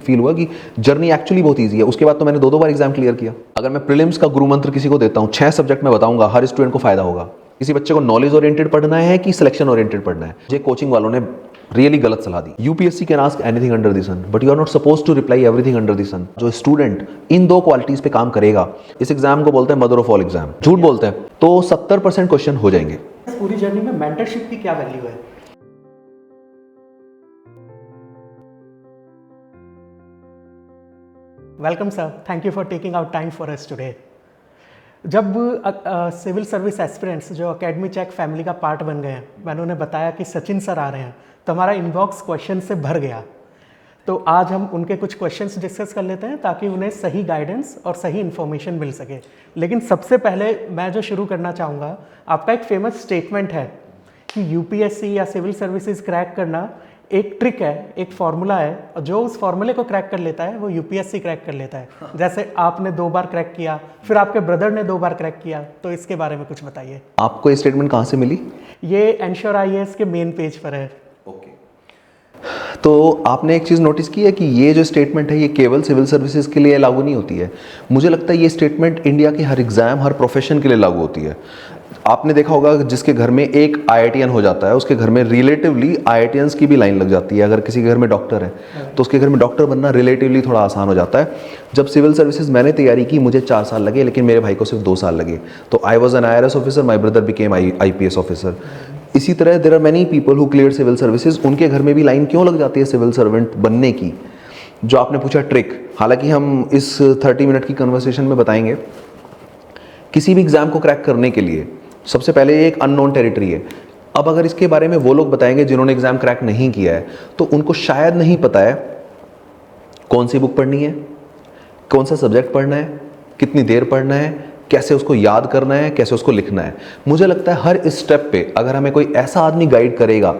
Feel हुआ कि journey actually बहुत ईजी है। उसके बाद तो मैंने 2 बार एग्जाम क्लियर किया। अगर मैं प्रीलिम्स का गुरु मंत्र किसी को देता हूँ, 6 सब्जेक्ट में बताऊंगा, हर स्टूडेंट को फायदा होगा। किसी बच्चे को नॉलेज ओरिएंटेड पढ़ना है कि सिलेक्शन ओरिएंटेड पढ़ना है। मुझे कोचिंग वालों ने रियली गलत सलाह दी। UPSC can ask anything under the sun but you are not suppose to reply everything under the sun. जो स्टूडेंट इन 2 क्वालिटीज पे काम करेगा, इस एग्जाम को बोलते हैं मदर ऑफ ऑल एग्जाम। झूठ बोलते हैं तो 70% क्वेश्चन हो जाएंगे। पूरी जर्नी में मेंटरशिप की क्या वैल्यू है? Welcome sir, thank you for taking out time for us today. जब सिविल सर्विस एस्पिरेंट्स जो एकेडमी चेक फैमिली का पार्ट बन गए हैं, मैंने उन्हें बताया कि सचिन सर आ रहे हैं, तो हमारा इनबॉक्स क्वेश्चन से भर गया। तो आज हम उनके कुछ क्वेश्चंस डिस्कस कर लेते हैं ताकि उन्हें सही गाइडेंस और सही इन्फॉर्मेशन मिल सके। लेकिन सबसे पहले मैं जो शुरू करना चाहूँगा, आपका एक फेमस स्टेटमेंट है कि यूपीएससी या सिविल सर्विसेज क्रैक करना एक ट्रिक है, एक फॉर्मूला है, और जो उस फॉर्मूले को क्रैक कर लेता है वो यूपीएससी क्रैक कर लेता है। जैसे आपने 2 बार क्रैक किया, फिर आपके ब्रदर ने 2 बार क्रैक किया, तो इसके बारे में कुछ बताइए। आपको ये स्टेटमेंट कहाँ से मिली? ये एंश्योर आईएएस के मेन पेज पर है। ओके। तो आपने एक चीज़ नोटिस की है कि ये जो स्टेटमेंट है ये केवल सिविल सर्विसेज के लिए लागू नहीं होती है। मुझे लगता है ये स्टेटमेंट इंडिया के हर एग्जाम, हर प्रोफेशन के लिए लागू होती है। आपने देखा होगा जिसके घर में एक आईआईटीएन हो जाता है, उसके घर में रिलेटिवली आईआईटीएंस की भी लाइन लग जाती है। अगर किसी के घर में डॉक्टर है तो उसके घर में डॉक्टर बनना रिलेटिवली थोड़ा आसान हो जाता है। जब सिविल सर्विसेज मैंने तैयारी की, मुझे 4 साल लगे, लेकिन मेरे भाई को सिर्फ 2 साल लगे। तो I was an IRS officer, my brother became IPS officer. इसी तरह there are many people who clear civil services. उनके घर में भी लाइन क्यों लग जाती है सिविल सर्वेंट बनने की? जो आपने पूछा ट्रिक, हालांकि हम इस 30 मिनट की कन्वर्सेशन में बताएंगे। किसी भी एग्जाम को क्रैक करने के लिए सबसे पहले ये एक अननोन टेरिटरी है। अब अगर इसके बारे में वो लोग बताएंगे जिन्होंने एग्जाम क्रैक नहीं किया है, तो उनको शायद नहीं पता है कौन सी बुक पढ़नी है, कौन सा सब्जेक्ट पढ़ना है, कितनी देर पढ़ना है, कैसे उसको याद करना है, कैसे उसको लिखना है। मुझे लगता है हर स्टेप पे अगर हमें कोई ऐसा आदमी गाइड करेगा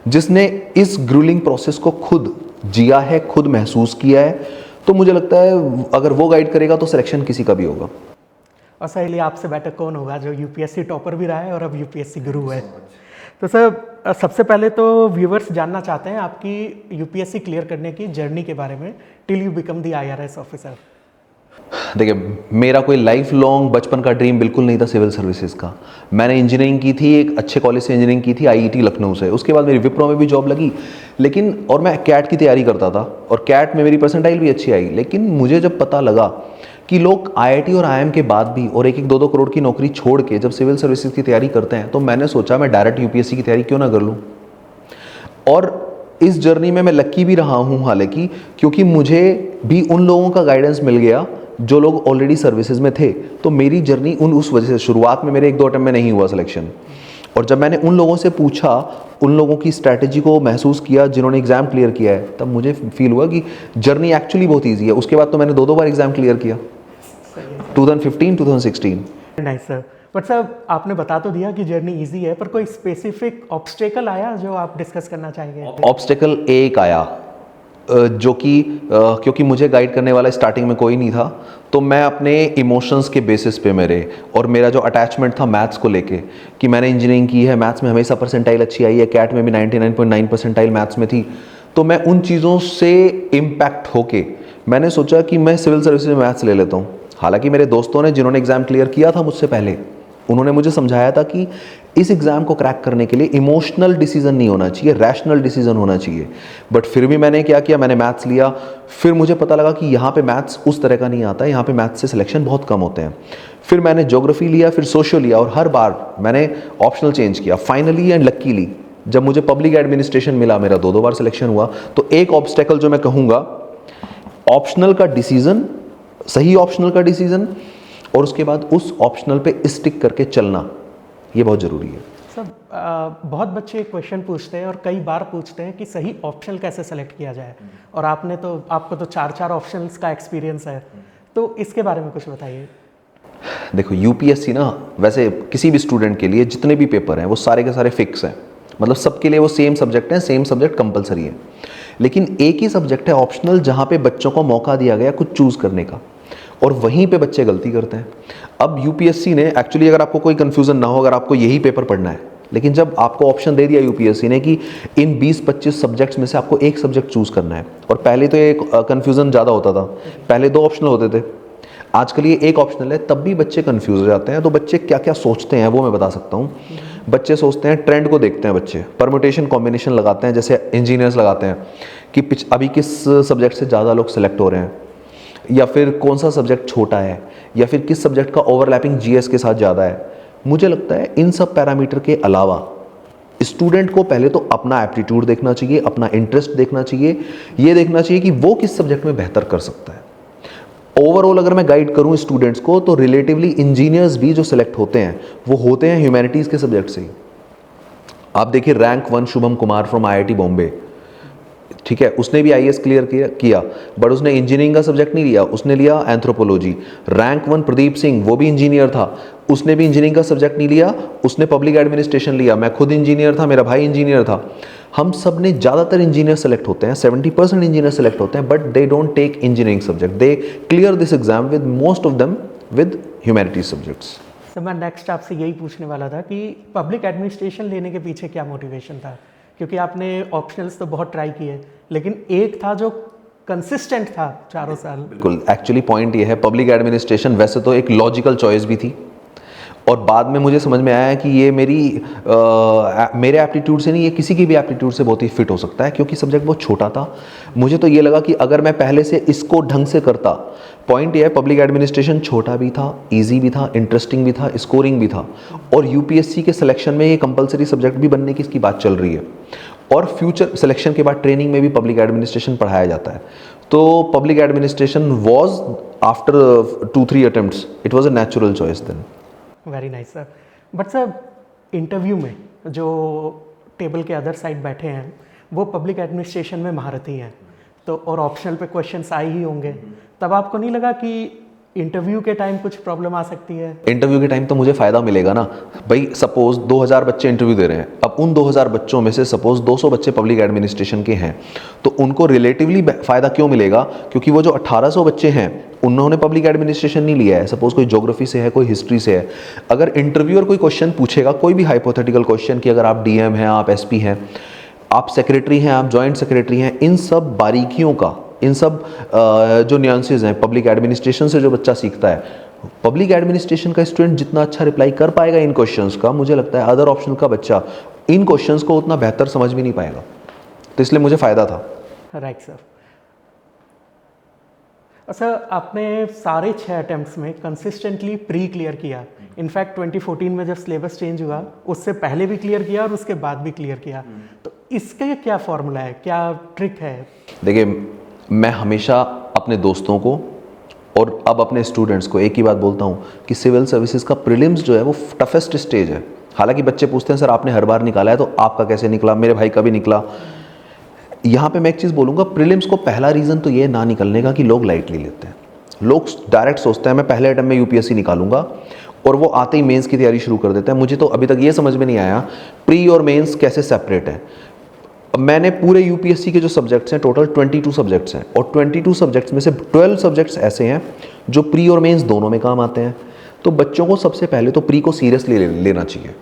जिसने इस ग्रूलिंग प्रोसेस को खुद जिया है, खुद महसूस किया है, तो मुझे लगता है अगर वो गाइड करेगा तो सिलेक्शन किसी का भी होगा। और सर, लिए आपसे बेटर कौन होगा जो यूपीएससी टॉपर भी रहा है और अब यूपीएससी गुरु है। तो सर, सबसे पहले तो व्यूवर्स जानना चाहते हैं आपकी यूपीएससी क्लियर करने की जर्नी के बारे में, till you become the IRS officer. देखिए, मेरा कोई लाइफ लॉन्ग बचपन का ड्रीम बिल्कुल नहीं था सिविल सर्विसेज का। मैंने इंजीनियरिंग की थी, एक अच्छे कॉलेज से इंजीनियरिंग की थी, IIT लखनऊ से। उसके बाद मेरी विप्रो में भी जॉब लगी, लेकिन और मैं कैट की तैयारी करता था और कैट में मेरी परसेंटाइल भी अच्छी आई। लेकिन मुझे जब पता लगा कि लोग IIT और IIM के बाद भी और 1-1, 2-2 करोड़ की नौकरी छोड़ के जब सिविल सर्विसेज की तैयारी करते हैं, तो मैंने सोचा मैं डायरेक्ट यूपीएससी की तैयारी क्यों ना कर लूँ। और इस जर्नी में मैं लक्की भी रहा हूँ हालांकि, क्योंकि मुझे भी उन लोगों का गाइडेंस मिल गया जो लोग ऑलरेडी सर्विसेज में थे। तो मेरी जर्नी उस वजह से शुरुआत में मेरे 1-2 अटेम्प्ट में नहीं हुआ सिलेक्शन। और जब मैंने उन लोगों से पूछा, उन लोगों की स्ट्रैटेजी को महसूस किया जिन्होंने एग्जाम क्लियर किया है, तब मुझे फील हुआ कि जर्नी एक्चुअली बहुत ईजी है। उसके बाद तो मैंने 2 बार एग्जाम क्लियर किया, 2015, 2016। Nice sir. बट सर, आपने बता तो दिया कि जर्नी इजी है, पर कोई स्पेसिफिक ऑब्स्टेकल आया जो आप डिस्कस करना चाहेंगे? ऑब्स्टेकल एक आया जो कि क्योंकि मुझे गाइड करने वाला स्टार्टिंग में कोई नहीं था, तो मैं अपने इमोशंस के बेसिस पे और मेरा जो अटैचमेंट था मैथ्स को लेके, कि मैंने इंजीनियरिंग की है, मैथ्स में हमेशा परसेंटाइल अच्छी आई है, कैट में भी 99.9 परसेंटाइल मैथ्स में थी। तो मैं उन चीज़ों से इम्पैक्ट होके मैंने सोचा कि मैं सिविल सर्विसेज में मैथ्स ले लेता हूँ। हालांकि मेरे दोस्तों ने, जिन्होंने एग्ज़ाम क्लियर किया था मुझसे पहले, उन्होंने मुझे समझाया था कि इस एग्ज़ाम को क्रैक करने के लिए इमोशनल डिसीजन नहीं होना चाहिए, रैशनल डिसीजन होना चाहिए। बट फिर भी मैंने क्या किया, मैंने मैथ्स लिया। फिर मुझे पता लगा कि यहाँ पे मैथ्स उस तरह का नहीं आता है, यहाँ पे मैथ्स से सिलेक्शन बहुत कम होते हैं। फिर मैंने ज्योग्राफी लिया, फिर सोशल लिया, और हर बार मैंने ऑप्शनल चेंज किया। फाइनली एंड लकीली जब मुझे पब्लिक एडमिनिस्ट्रेशन मिला, मेरा 2 बार सिलेक्शन हुआ। तो एक ऑब्स्टेकल जो मैं कहूँगा, ऑप्शनल का डिसीजन, सही ऑप्शनल का डिसीजन, और उसके बाद उस ऑप्शनल पे स्टिक करके चलना, ये बहुत ज़रूरी है। सर, बहुत बच्चे क्वेश्चन पूछते हैं और कई बार पूछते हैं कि सही ऑप्शनल कैसे सेलेक्ट किया जाए, और आपको तो 4 ऑप्शनल्स का एक्सपीरियंस है, तो इसके बारे में कुछ बताइए। देखो, यूपीएससी ना, वैसे किसी भी स्टूडेंट के लिए जितने भी पेपर हैं वो सारे के सारे फिक्स हैं, मतलब सबके लिए वो सेम सब्जेक्ट हैं, सेम सब्जेक्ट कंपलसरी है। लेकिन एक ही सब्जेक्ट है ऑप्शनल, जहाँ पे बच्चों को मौका दिया गया कुछ चूज़ करने का, और वहीं पे बच्चे गलती करते हैं। अब यूपीएससी ने एक्चुअली, अगर आपको कोई कंफ्यूजन ना हो, अगर आपको यही पेपर पढ़ना है लेकिन जब आपको ऑप्शन दे दिया यूपीएससी ने कि इन 20-25 सब्जेक्ट्स में से आपको एक सब्जेक्ट चूज़ करना है, और पहले तो ये कन्फ्यूज़न ज़्यादा होता था, पहले 2 ऑप्शनल होते थे, आजकल ये एक ऑप्शनल है, तब भी बच्चे कंफ्यूज हो जाते हैं। तो बच्चे क्या क्या सोचते हैं वो मैं बता सकता हूँ। बच्चे सोचते हैं, ट्रेंड को देखते हैं बच्चे, परम्यूटेशन कॉम्बिनेशन लगाते हैं, जैसे इंजीनियर्स लगाते हैं कि अभी किस सब्जेक्ट से ज़्यादा लोग सेलेक्ट हो रहे हैं, या फिर कौन सा सब्जेक्ट छोटा है, या फिर किस सब्जेक्ट का ओवरलैपिंग जीएस के साथ ज़्यादा है। मुझे लगता है इन सब पैरामीटर के अलावा स्टूडेंट को पहले तो अपना एप्टीट्यूड देखना चाहिए, अपना इंटरेस्ट देखना चाहिए, ये देखना चाहिए कि वो किस सब्जेक्ट में बेहतर कर सकता है। ओवरऑल अगर मैं गाइड करूं स्टूडेंट्स को, तो रिलेटिवली इंजीनियर्स भी जो सिलेक्ट होते हैं वो होते हैं ह्यूमैनिटीज़ के सब्जेक्ट से ही। आप देखिए rank 1 Shubham Kumar from IIT Bombay, ठीक है, उसने भी आईएएस क्लियर किया, बट उसने इंजीनियरिंग का सब्जेक्ट नहीं लिया, उसने लिया एंथ्रोपोलॉजी। रैंक 1 प्रदीप सिंह, वो भी इंजीनियर था, उसने भी इंजीनियरिंग का सब्जेक्ट नहीं लिया, उसने पब्लिक एडमिनिस्ट्रेशन लिया। मैं खुद इंजीनियर था, मेरा भाई इंजीनियर था। हम सब ने, ज़्यादातर इंजीनियर सेलेक्ट होते हैं, 70% इंजीनियर सेलेक्ट होते हैं, but they don't take engineering subject, they clear this exam with most of them with humanities subjects. Sir मैं नेक्स्ट आपसे यही पूछने वाला था कि पब्लिक एडमिनिस्ट्रेशन लेने के पीछे क्या मोटिवेशन था, क्योंकि आपने ऑप्शनल्स तो बहुत ट्राई किए, लेकिन एक था जो कंसिस्टेंट था 4 साल। बिल्कुल, एक्चुअली पॉइंट ये है, पब्लिक एडमिनिस्ट्रेशन वैसे तो एक लॉजिकल चॉइस भी थी, और बाद में मुझे समझ में आया कि ये मेरे एप्टीट्यूड से नहीं, ये किसी की भी एप्टीट्यूड से बहुत ही फिट हो सकता है, क्योंकि सब्जेक्ट बहुत छोटा था। मुझे तो ये लगा कि अगर मैं पहले से इसको ढंग से करता, पॉइंट ये है पब्लिक एडमिनिस्ट्रेशन छोटा भी था, इजी भी था, इंटरेस्टिंग भी था, स्कोरिंग भी था, और यूपीएससी के सिलेक्शन में ये कंपलसरी सब्जेक्ट भी बनने की इसकी बात चल रही है, और फ्यूचर सिलेक्शन के बाद ट्रेनिंग में भी पब्लिक एडमिनिस्ट्रेशन पढ़ाया जाता है। तो public administration was after 2-3 attempts, it was a natural choice then. Very nice sir. But sir interview में जो टेबल के अदर साइड बैठे हैं वो पब्लिक एडमिनिस्ट्रेशन में महारथी हैं, तो और ऑप्शनल पे क्वेश्चंस आए ही होंगे, तब आपको नहीं लगा कि इंटरव्यू के टाइम कुछ प्रॉब्लम आ सकती है? इंटरव्यू के टाइम तो मुझे फ़ायदा मिलेगा ना भाई। सपोज 2000 बच्चे इंटरव्यू दे रहे हैं, अब उन 2000 बच्चों में से सपोज 200 बच्चे पब्लिक एडमिनिस्ट्रेशन के हैं, तो उनको रिलेटिवली फ़ायदा क्यों मिलेगा? क्योंकि वो जो 1800 बच्चे हैं उन्होंने पब्लिक एडमिनिस्ट्रेशन नहीं लिया है, सपोज कोई ज्योग्राफी से है, कोई हिस्ट्री से है। अगर इंटरव्यूअर कोई क्वेश्चन पूछेगा, कोई भी हाइपोथेटिकल क्वेश्चन, कि अगर आप डीएम हैं, आप एसपी हैं, आप सेक्रेटरी हैं, आप जॉइंट सेक्रेटरी हैं, इन सब बारीकियों का, इन सब जो न्यूएंसेस हैं पब्लिक एडमिनिस्ट्रेशन से जो बच्चा सीखता है, पब्लिक एडमिनिस्ट्रेशन का स्टूडेंट जितना अच्छा रिप्लाई कर पाएगा इन क्वेश्चंस का, मुझे लगता है अदर ऑप्शन का बच्चा इन क्वेश्चंस को उतना बेहतर समझ भी नहीं पाएगा। तो इसलिए मुझे फ़ायदा था। Right sir. सर आपने सारे 6 अटेम्प्ट्स में कंसिस्टेंटली प्री क्लियर किया, इनफैक्ट 2014 में जब सिलेबस चेंज हुआ उससे पहले भी क्लियर किया और उसके बाद भी क्लियर किया, तो इसका क्या फॉर्मूला है, क्या ट्रिक है? देखिए, मैं हमेशा अपने दोस्तों को और अब अपने स्टूडेंट्स को एक ही बात बोलता हूँ कि सिविल सर्विसेज का प्रीलिम्स जो है वो टफेस्ट स्टेज है। हालांकि बच्चे पूछते हैं सर आपने हर बार निकाला है तो आपका कैसे निकला, मेरे भाई का भी निकला। यहाँ पे मैं एक चीज़ बोलूँगा, प्रीलिम्स को पहला रीज़न तो ये ना निकलने का कि लोग लाइटली लेते हैं। लोग डायरेक्ट सोचते हैं मैं पहले अटेम्प्ट में यूपीएससी निकालूंगा, और वो आते ही मेंस की तैयारी शुरू कर देते हैं। मुझे तो अभी तक ये समझ में नहीं आया प्री और मेंस कैसे सेपरेट है। मैंने पूरे यूपीएससी के जो सब्जेक्ट्स हैं, टोटल 22 सब्जेक्ट्स हैं, और 22 सब्जेक्ट्स में से 12 सब्जेक्ट्स ऐसे हैं जो प्री और मेंस दोनों में काम आते हैं। तो बच्चों को सबसे पहले तो प्री को सीरियसली लेना चाहिए।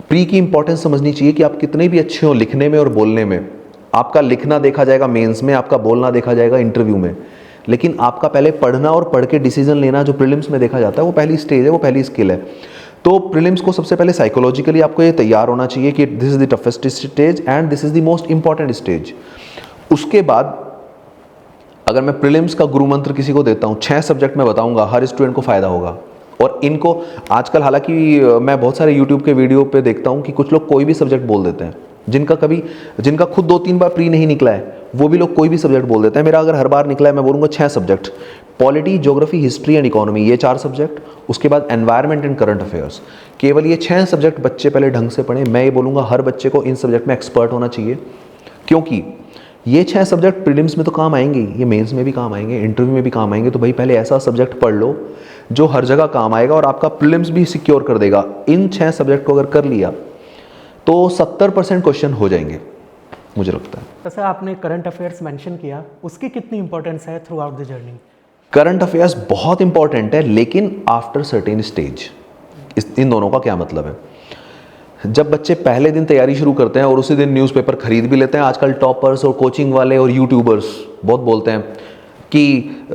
प्री की इंपॉर्टेंस समझनी चाहिए कि आप कितने भी अच्छे हो लिखने में और बोलने में, आपका लिखना देखा जाएगा मेंस में, आपका बोलना देखा जाएगा इंटरव्यू में, लेकिन आपका पहले पढ़ना और पढ़ के डिसीजन लेना जो प्रीलिम्स में देखा जाता है, वो पहली स्टेज है, वो पहली स्किल है। तो प्रीलिम्स को सबसे पहले साइकोलॉजिकली आपको ये तैयार होना चाहिए कि this is the toughest stage and this is the most important stage. उसके बाद अगर मैं प्रीलिम्स का गुरु मंत्र किसी को देता हूँ, 6 सब्जेक्ट में बताऊंगा, हर स्टूडेंट को फायदा होगा। और इनको आजकल, हालांकि मैं बहुत सारे यूट्यूब के वीडियो पे देखता हूँ कि कुछ लोग कोई भी सब्जेक्ट बोल देते हैं, जिनका खुद 2-3 बार प्री नहीं निकला है, वो भी लोग कोई भी सब्जेक्ट बोल देते हैं। मेरा अगर हर बार निकला है, मैं बोलूँगा 6 subject, polity, geography, history and economy, ये 4 सब्जेक्ट, उसके बाद एनवायरनमेंट एंड करंट अफेयर्स। केवल ये 6 सब्जेक्ट बच्चे पहले ढंग से पढ़ें। मैं ये बोलूँगा हर बच्चे को इन सब्जेक्ट में एक्सपर्ट होना चाहिए, क्योंकि ये 6 सब्जेक्ट प्रीलिम्स में तो काम आएंगे, ये मेंस में भी काम आएंगे, इंटरव्यू में भी काम आएंगे। तो भाई पहले ऐसा सब्जेक्ट पढ़ लो जो हर जगह काम आएगा और आपका प्रीलिम्स भी सिक्योर कर देगा। इन 6 सब्जेक्ट को अगर कर लिया तो 70% क्वेश्चन हो जाएंगे, मुझे लगता है। तो सर आपने करंट अफेयर्स मेंशन किया, उसकी कितनी इंपॉर्टेंस है through out the journey? Current affairs बहुत इंपॉर्टेंट है, लेकिन आफ्टर सर्टेन स्टेज। इन दोनों का क्या मतलब है? जब बच्चे पहले दिन तैयारी शुरू करते हैं और उसी दिन न्यूज़पेपर खरीद भी लेते हैं, आजकल टॉपर्स और कोचिंग वाले और यूट्यूबर्स बहुत बोलते हैं कि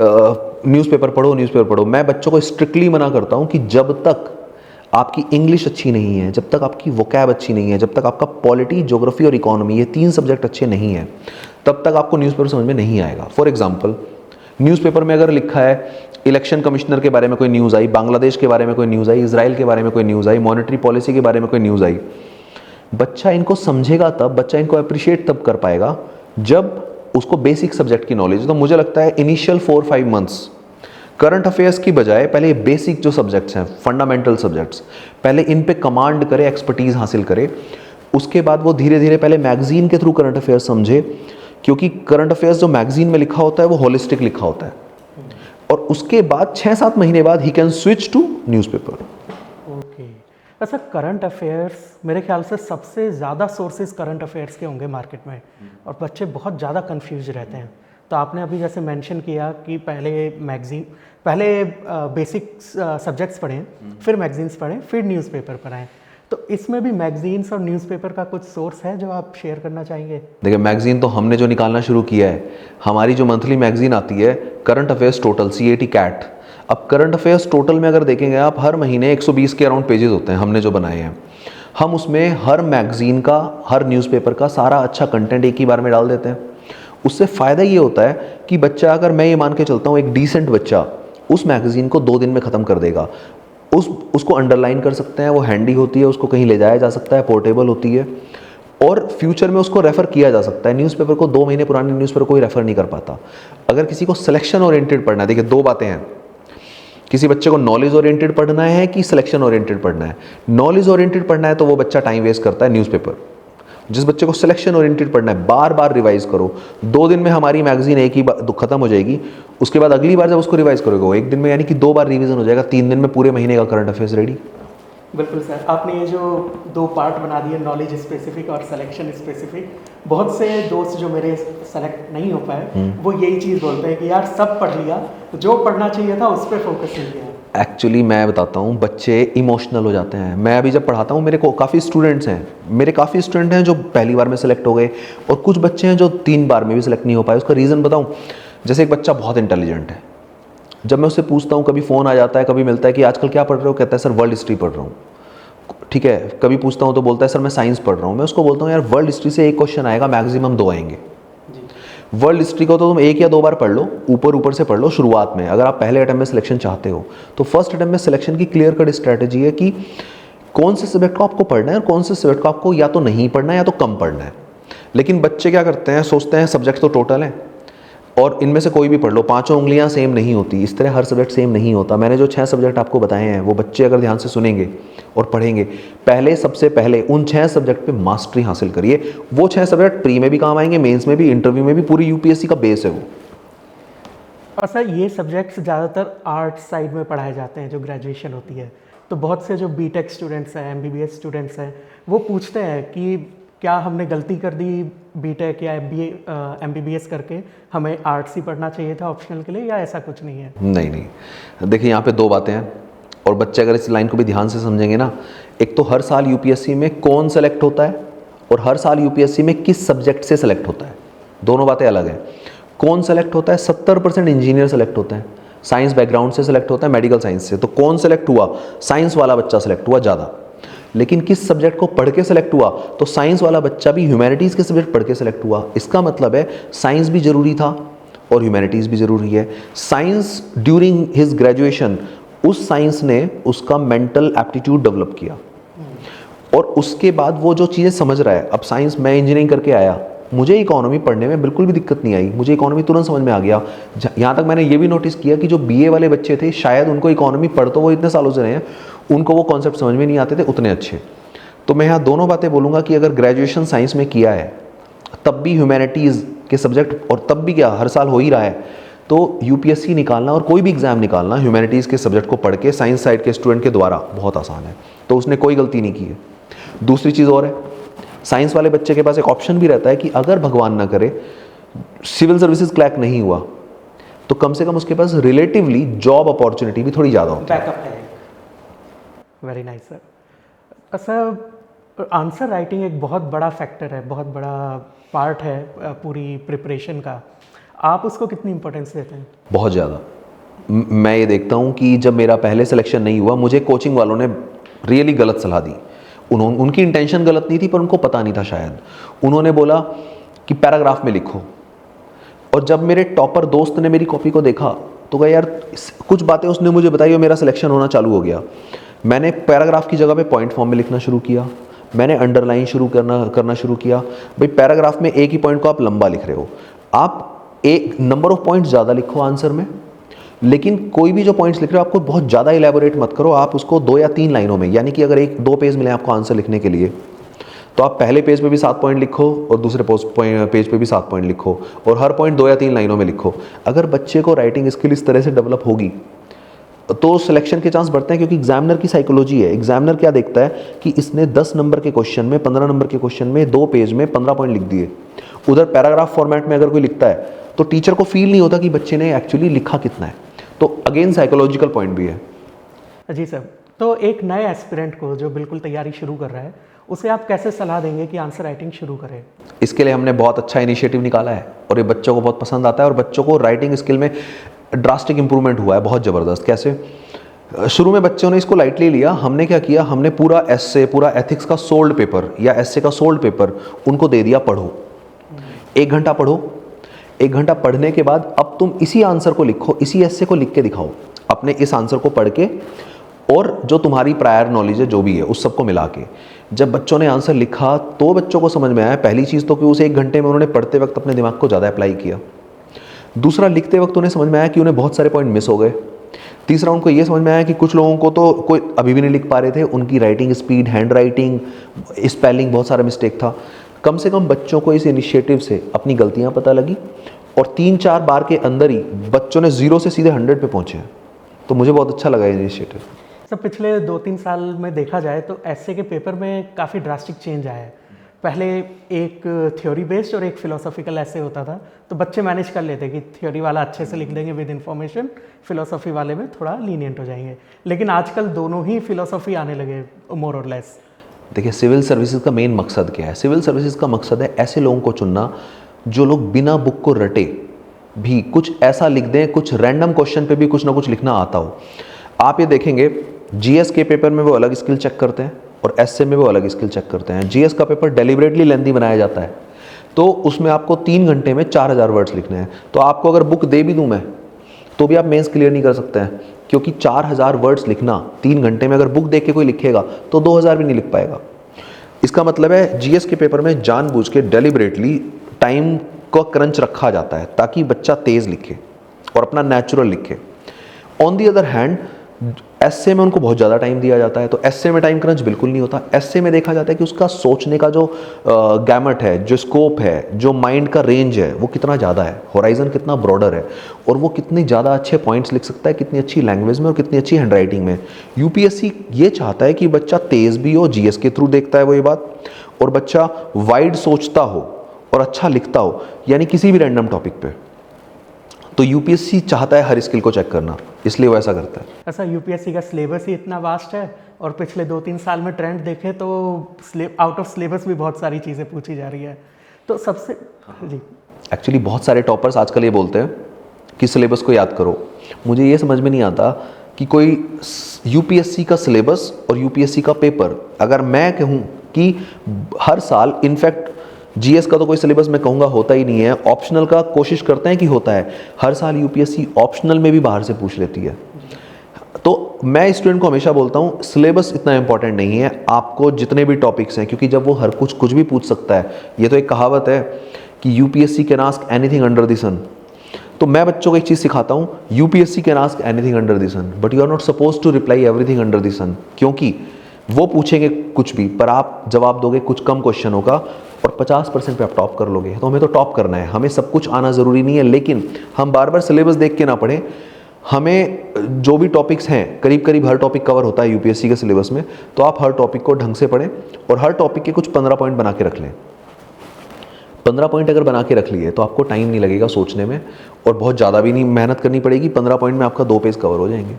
न्यूज़पेपर पढ़ो, न्यूज़पेपर पढ़ो। मैं बच्चों को स्ट्रिक्टली मना करता हूँ कि जब तक आपकी इंग्लिश अच्छी नहीं है, जब तक आपकी वोकैब अच्छी नहीं है, जब तक आपका पॉलिटी, ज्योग्राफी और इकोनॉमी, ये 3 सब्जेक्ट अच्छे नहीं हैं, तब तक आपको न्यूज़पेपर समझ में नहीं आएगा। फॉर एग्जाम्पल, न्यूज़पेपर में अगर लिखा है इलेक्शन कमिश्नर के बारे में कोई न्यूज़ आई, बांग्लादेश के बारे में कोई न्यूज़ आई, इजराइल के बारे में कोई न्यूज़ आई, मॉनेटरी पॉलिसी के बारे में कोई न्यूज़ आई, बच्चा इनको समझेगा तब, बच्चा इनको अप्रिशिएट तब कर पाएगा जब उसको बेसिक सब्जेक्ट की नॉलेज है। तो मुझे लगता है इनिशियल 4-5 मंथ्स करंट अफेयर्स की बजाय पहले बेसिक जो सब्जेक्ट्स हैं, फंडामेंटल सब्जेक्ट्स, पहले इन पे कमांड करे, एक्सपर्टीज हासिल करे। उसके बाद वो धीरे धीरे पहले मैगजीन के थ्रू करंट अफेयर्स समझे, क्योंकि करंट अफेयर्स जो मैगजीन में लिखा होता है वो होलिस्टिक लिखा होता है। और उसके बाद 6-7 महीने बाद ही can switch to newspaper. Okay, अच्छा, करंट अफेयर्स मेरे ख्याल से सबसे ज़्यादा सोर्सेज करंट अफेयर्स के होंगे मार्केट में, और बच्चे बहुत ज़्यादा कंफ्यूज रहते हैं। तो आपने अभी जैसे मेंशन किया कि पहले बेसिक सब्जेक्ट्स पढ़ें, फिर मैगजीन्स पढ़ें, फिर न्यूज़पेपर पढ़ें। तो इसमें भी मैगजीन्स और न्यूज़पेपर का कुछ सोर्स है जो आप शेयर करना चाहेंगे? देखिए, मैगजीन तो हमने जो निकालना शुरू किया है, हमारी जो मंथली मैगजीन आती है current affairs total, CAT cat. अब करंट अफेयर्स टोटल में अगर देखेंगे आप, हर महीने 120 के अराउंड पेजेस होते हैं हमने जो बनाए हैं। हम उसमें हर मैगजीन का, हर न्यूज़पेपर का सारा अच्छा कंटेंट एक ही बार में डाल देते हैं। उससे फ़ायदा ये होता है कि बच्चा, अगर मैं ये मान के चलता हूँ एक डिसेंट बच्चा उस मैगज़ीन को 2 दिन में ख़त्म कर देगा। उसको अंडरलाइन कर सकते हैं, वो हैंडी होती है, उसको कहीं ले जाया जा सकता है, पोर्टेबल होती है, और फ्यूचर में उसको रेफ़र किया जा सकता है। न्यूज़पेपर को 2 महीने पुराने न्यूज़पेपर कोई रेफ़र नहीं कर पाता। अगर किसी को सिलेक्शन ओरिएंटेड पढ़ना है, देखिए 2 बातें हैं, किसी बच्चे को नॉलेज ओरिएंटेड पढ़ना है कि सिलेक्शन ओरिएंटेड पढ़ना है। नॉलेज ओरिएंटेड पढ़ना है तो वो बच्चा टाइम वेस्ट करता है न्यूज़पेपर। जिस बच्चे को सिलेक्शन ओरिएंटेड पढ़ना है, बार बार रिवाइज करो। 2 दिन में हमारी मैगजीन एक ही बार खत्म हो जाएगी। उसके बाद अगली बार जब उसको रिवाइज करोगे, वो 1 दिन में, यानी कि 2 बार रिवीजन हो जाएगा। 3 दिन में पूरे महीने का करंट अफेयर्स रेडी। बिल्कुल सर, आपने ये जो 2 पार्ट बना दिए, नॉलेज स्पेसिफिक और सिलेक्शन स्पेसिफिक, बहुत से दोस्त जो मेरे सेलेक्ट नहीं हो पाए वो यही चीज़ बोलते हैं कि यार सब पढ़ लिया, जो पढ़ना चाहिए था उस पर फोकस नहीं किया। एक्चुअली मैं बताता हूँ, बच्चे इमोशनल हो जाते हैं। मैं अभी जब पढ़ाता हूँ, मेरे को काफ़ी स्टूडेंट्स हैं जो पहली बार में सेलेक्ट हो गए, और कुछ बच्चे हैं जो 3 बार में भी सेलेक्ट नहीं हो पाए। उसका रीज़न बताऊँ, जैसे एक बच्चा बहुत इंटेलिजेंट है, जब मैं उससे पूछता हूँ, कभी फ़ोन आ जाता है, कभी मिलता है कि आजकल क्या पढ़ रहे हो, कहता है सर वर्ल्ड हिस्ट्री पढ़ रहा हूँ। ठीक है, कभी पूछता हूँ तो बोलता है सर मैं साइंस पढ़ रहा हूँ। मैं उसको बोलता हूँ यार, वर्ल्ड हिस्ट्री से 1 क्वेश्चन आएगा, मैक्सिमम 2 आएंगे। वर्ल्ड हिस्ट्री को तो तुम 1 या 2 बार पढ़ लो, ऊपर से पढ़ लो शुरुआत में। अगर आप पहले अटेम्प्ट में सिलेक्शन चाहते हो तो फर्स्ट अटेम्प्ट में सिलेक्शन की क्लियर कट स्ट्रैटेजी है कि कौन से सब्जेक्ट को आपको पढ़ना है और कौन से सब्जेक्ट को आपको या तो नहीं पढ़ना है या तो कम पढ़ना है। लेकिन बच्चे क्या करते हैं, सोचते हैं सब्जेक्ट तो टोटल है और इनमें से कोई भी पढ़ लो, 5 उंगलियां सेम नहीं होती। इस तरह हर सब्जेक्ट सेम नहीं होता। मैंने जो 6 सब्जेक्ट आपको बताए हैं, वो बच्चे अगर ध्यान से सुनेंगे और पढ़ेंगे, सबसे पहले उन 6 सब्जेक्ट पे मास्टरी हासिल करिए। वो 6 सब्जेक्ट प्री में भी काम आएंगे, मेंस में भी, इंटरव्यू में भी। पूरी UPSC का बेस है वो। और सर ये सब्जेक्ट्स ज़्यादातर आर्ट साइड में पढ़ाए जाते हैं जो ग्रेजुएशन होती है। तो बहुत से जो BTech स्टूडेंट्स हैं, MBBS स्टूडेंट्स हैं, वो पूछते हैं कि क्या हमने गलती कर दी BTech या MBBS करके, हमें आर्ट्स ही पढ़ना चाहिए था ऑप्शनल के लिए, या ऐसा कुछ नहीं है? नहीं, देखिए यहाँ पे 2 बातें हैं, और बच्चे अगर इस लाइन को भी ध्यान से समझेंगे ना, एक तो हर साल UPSC में कौन सेलेक्ट होता है और हर साल UPSC में किस सब्जेक्ट से सेलेक्ट होता है, दोनों बातें अलग हैं। कौन सेलेक्ट होता है, 70% इंजीनियर सेलेक्ट होते हैं, साइंस बैकग्राउंड से सेलेक्ट होता है, मेडिकल साइंस से। तो कौन सेलेक्ट हुआ, साइंस वाला बच्चा सेलेक्ट हुआ ज़्यादा। लेकिन किस सब्जेक्ट को पढ़ के सेलेक्ट हुआ, तो साइंस वाला बच्चा भी ह्यूमैनिटीज़ के सब्जेक्ट पढ़ के सेलेक्ट हुआ। इसका मतलब है साइंस भी ज़रूरी था और ह्यूमैनिटीज़ भी ज़रूरी है। साइंस ड्यूरिंग हिज ग्रेजुएशन, उस साइंस ने उसका मेंटल एप्टीट्यूड डेवलप किया, और उसके बाद वो जो चीज़ें समझ रहा है। अब साइंस, मैं इंजीनियरिंग करके आया, मुझे इकोनॉमी पढ़ने में बिल्कुल भी दिक्कत नहीं आई, मुझे इकोनॉमी तुरंत समझ में आ गया। यहाँ तक मैंने ये भी नोटिस किया कि जो BA वाले बच्चे थे, शायद उनको इकोनॉमी पढ़ तो वो इतने सालों से रहे हैं, उनको वो कॉन्सेप्ट समझ में नहीं आते थे उतने अच्छे। तो मैं यहाँ दोनों बातें बोलूँगा कि अगर ग्रेजुएशन साइंस में किया है, तब भी ह्यूमैनिटीज़ के सब्जेक्ट, और तब भी क्या हर साल हो ही रहा है, तो UPSC निकालना और कोई भी एग्ज़ाम निकालना ह्यूमैनिटीज़ के सब्जेक्ट को पढ़ के साइंस साइड के स्टूडेंट के द्वारा बहुत आसान है। तो उसने कोई गलती नहीं की है। दूसरी चीज़ और है, साइंस वाले बच्चे के पास एक ऑप्शन भी रहता है कि अगर भगवान ना करे सिविल सर्विसेज क्रैक नहीं हुआ, तो कम से कम उसके पास रिलेटिवली जॉब अपॉर्चुनिटी भी थोड़ी ज़्यादा होती है। बैकअप है। Very nice sir. Sir answer writing एक बहुत बड़ा फैक्टर है, बहुत बड़ा पार्ट है पूरी प्रिपरेशन का। आप उसको कितनी इंपॉर्टेंस देते हैं? बहुत ज़्यादा। मैं ये देखता हूँ कि जब मेरा पहले सिलेक्शन नहीं हुआ, मुझे कोचिंग वालों ने रियली गलत सलाह दी। उनकी इंटेंशन गलत नहीं थी, पर उनको पता नहीं था शायद। उन्होंने बोला कि पैराग्राफ में लिखो, और जब मेरे टॉपर दोस्त ने मेरी कॉपी को देखा तो कहा यार कुछ बातें उसने मुझे बताई और मेरा सिलेक्शन होना चालू हो गया। मैंने पैराग्राफ की जगह पे पॉइंट फॉर्म में लिखना शुरू किया, मैंने अंडरलाइन करना शुरू किया। भाई पैराग्राफ में एक ही पॉइंट को आप लंबा लिख रहे हो, आप एक नंबर ऑफ पॉइंट्स ज़्यादा लिखो आंसर में, लेकिन कोई भी जो पॉइंट्स लिख रहे हो आपको बहुत ज़्यादा इलेबोरेट मत करो। आप उसको 2 या 3 लाइनों में, यानी कि अगर 1-2 पेज मिले आपको आंसर लिखने के लिए, तो आप पहले पेज पे भी 7 पॉइंट लिखो और दूसरे पेज पे भी 7 पॉइंट लिखो, और हर पॉइंट 2 या 3 लाइनों में लिखो। अगर बच्चे को राइटिंग स्किल इस तरह से डेवलप होगी तो सिलेक्शन के चांस बढ़ते हैं, क्योंकि एग्जामिनर की साइकोलॉजी है। एग्जामिनर क्या देखता है कि इसने 10 नंबर के क्वेश्चन में, 15 नंबर के क्वेश्चन में 2 पेज में 15 पॉइंट लिख दिए। उधर पैराग्राफ फॉर्मेट में अगर कोई लिखता है तो टीचर को फील नहीं होता कि बच्चे ने एक्चुअली लिखा कितना है। तो अगेन साइकोलॉजिकल पॉइंट भी है। जी सर, तो एक नए एस्पिरेंट को जो बिल्कुल तैयारी शुरू कर रहा है, उसे आप कैसे सलाह देंगे कि आंसर राइटिंग शुरू करें? इसके लिए हमने बहुत अच्छा इनिशिएटिव निकाला है और ये बच्चों को बहुत पसंद आता है, और बच्चों को राइटिंग स्किल में ड्रास्टिक इंप्रूवमेंट हुआ है, बहुत ज़बरदस्त। कैसे? शुरू में बच्चों ने इसको लाइटली लिया। हमने क्या किया, हमने पूरा एस्से, पूरा एथिक्स का सोल्ड पेपर या एस्से का सोल्ड पेपर उनको दे दिया, पढ़ो 1 घंटा पढ़ो। 1 घंटा पढ़ने के बाद अब तुम इसी आंसर को लिखो, इसी एस्से को लिख के दिखाओ अपने इस आंसर को पढ़ के, और जो तुम्हारी प्रायर नॉलेज है जो भी है उस सबको मिला के। जब बच्चों ने आंसर लिखा तो बच्चों को समझ में आया, पहली चीज़ तो कि उस 1 घंटे में उन्होंने पढ़ते वक्त अपने दिमाग को ज़्यादा अप्लाई किया। दूसरा, लिखते वक्त उन्हें समझ में आया कि उन्हें बहुत सारे पॉइंट मिस हो गए। तीसरा, उनको ये समझ में आया कि कुछ लोगों को तो कोई अभी भी नहीं लिख पा रहे थे, उनकी writing speed, hand writing, spelling, बहुत सारा मिस्टेक था। कम से कम बच्चों को इस इनिशिएटिव से अपनी गलतियाँ पता लगी, और 3-4 बार के अंदर ही बच्चों ने 0 से सीधे 100 पे पहुँचे। तो मुझे बहुत अच्छा लगा ये इनिशिएटिव। सर, पिछले 2-3 साल में देखा जाए तो एस्से के पेपर में काफ़ी ड्रास्टिक चेंज आया है। पहले एक थ्योरी बेस्ड और एक फिलोसॉफिकल एस्से होता था, तो बच्चे मैनेज कर लेते कि थ्योरी वाला अच्छे से लिख देंगे विद इन्फॉर्मेशन, फिलोसॉफी वाले में थोड़ा लीनियंट हो जाएंगे। लेकिन आजकल दोनों ही फिलोसॉफी आने लगे मोर और लेस। देखिए, सिविल सर्विसेज का मेन मकसद क्या है? सिविल सर्विसेज का मकसद है ऐसे लोगों को चुनना जो लोग बिना बुक को रटे भी कुछ ऐसा लिख दें, कुछ रैंडम क्वेश्चन पे भी कुछ ना कुछ लिखना आता हो। आप ये देखेंगे, जीएस के पेपर में वो अलग स्किल चेक करते हैं और एसए में वो अलग स्किल चेक करते हैं। जीएस का पेपर डेलिबरेटली लेंथी बनाया जाता है, तो उसमें आपको 3 घंटे में 4000 वर्ड्स लिखने हैं। तो आपको अगर बुक दे भी दूं मैं, तो भी आप मेंस क्लियर नहीं कर सकते हैं, क्योंकि 4000 वर्ड्स लिखना 3 घंटे में, अगर बुक देख के कोई लिखेगा तो 2000 भी नहीं लिख पाएगा। इसका मतलब है जीएस के पेपर में जानबूझ के डेलिबरेटली टाइम को क्रंच रखा जाता है ताकि बच्चा तेज़ लिखे और अपना नेचुरल लिखे। ऑन दी अदर हैंड एस्से में उनको बहुत ज़्यादा टाइम दिया जाता है, तो एस्से में टाइम क्रंच बिल्कुल नहीं होता। एस्से में देखा जाता है कि उसका सोचने का जो गैमट है, जो स्कोप है, जो माइंड का रेंज है, वो कितना ज़्यादा है, होराइजन कितना ब्रॉडर है, और वो कितनी ज़्यादा अच्छे पॉइंट्स लिख सकता है, कितनी अच्छी लैंग्वेज में और कितनी अच्छी हैंडराइटिंग में। यूपीएससी ये चाहता है कि बच्चा तेज़ भी हो, जीएस के थ्रू देखता है वो ये बात, और बच्चा वाइड सोचता हो और अच्छा लिखता हो, यानी किसी भी रैंडम टॉपिक पे। तो यूपीएससी चाहता है हर स्किल को चेक करना, इसलिए वो ऐसा करता है। ऐसा यूपीएससी का सिलेबस ही इतना वास्ट है, और पिछले 2-3 साल में ट्रेंड देखें तो आउट ऑफ सिलेबस भी बहुत सारी चीज़ें पूछी जा रही है। तो सबसे जी, एक्चुअली बहुत सारे टॉपर्स आजकल ये बोलते हैं कि सिलेबस को याद करो। मुझे ये समझ में नहीं आता कि कोई यूपीएससी का सिलेबस और यूपीएससी का पेपर, अगर मैं कहूँ कि हर साल, इनफैक्ट जीएस का तो कोई सिलेबस मैं कहूँगा होता ही नहीं है, ऑप्शनल का कोशिश करते हैं कि होता है, हर साल यूपीएससी ऑप्शनल में भी बाहर से पूछ लेती है। तो मैं स्टूडेंट को हमेशा बोलता हूँ सिलेबस इतना इंपॉर्टेंट नहीं है, आपको जितने भी टॉपिक्स हैं, क्योंकि जब वो हर कुछ भी पूछ सकता है। ये तो एक कहावत है कि UPSC can ask anything under the sun. तो मैं बच्चों को एक चीज़ सिखाता हूँ, UPSC can ask anything under the sun, but you are not suppose to reply everything under the sun, क्योंकि वो पूछेंगे कुछ भी, पर आप जवाब दोगे कुछ कम क्वेश्चनों का, और 50% पे आप टॉप कर लोगे। तो हमें तो टॉप करना है, हमें सब कुछ आना ज़रूरी नहीं है, लेकिन हम बार बार सिलेबस देख के ना पढ़ें। हमें जो भी टॉपिक्स हैं, करीब करीब हर टॉपिक कवर होता है यूपीएससी के सिलेबस में, तो आप हर टॉपिक को ढंग से पढ़ें और हर टॉपिक के कुछ 15 पॉइंट बना के रख लें। 15 पॉइंट अगर बना के रख लिए तो आपको टाइम नहीं लगेगा सोचने में, और बहुत ज़्यादा भी नहीं मेहनत करनी पड़ेगी। 15 पॉइंट में आपका 2 पेज कवर हो जाएंगे।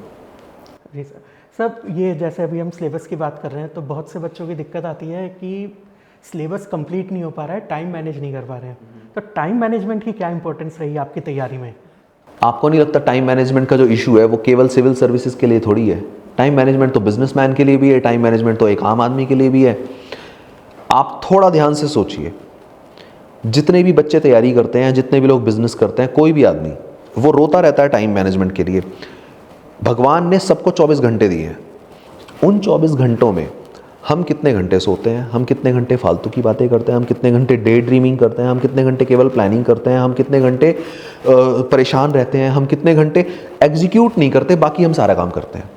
जी सर। सब ये जैसे अभी हम सिलेबस की बात कर रहे हैं तो बहुत से बच्चों की दिक्कत आती है कि सिलेबस कंप्लीट नहीं हो पा रहा है, टाइम मैनेज नहीं कर पा रहे हैं। तो टाइम मैनेजमेंट की क्या इंपॉर्टेंस रही आपकी तैयारी में? आपको नहीं लगता टाइम मैनेजमेंट का जो इशू है वो केवल सिविल सर्विसेज के लिए थोड़ी है? टाइम मैनेजमेंट तो बिजनेसमैन के लिए भी है, टाइम मैनेजमेंट तो एक आम आदमी के लिए भी है। आप थोड़ा ध्यान से सोचिए, जितने भी बच्चे तैयारी करते हैं, जितने भी लोग बिजनेस करते हैं, कोई भी आदमी वो रोता रहता है टाइम मैनेजमेंट के लिए। भगवान ने सबको 24 घंटे दिए हैं। उन 24 घंटों में हम कितने घंटे सोते हैं, हम कितने घंटे फालतू की बातें करते हैं, हम कितने घंटे डे ड्रीमिंग करते हैं, हम कितने घंटे केवल प्लानिंग करते हैं, हम कितने घंटे परेशान रहते हैं, हम कितने घंटे एग्जीक्यूट नहीं करते, बाकी हम सारा काम करते हैं।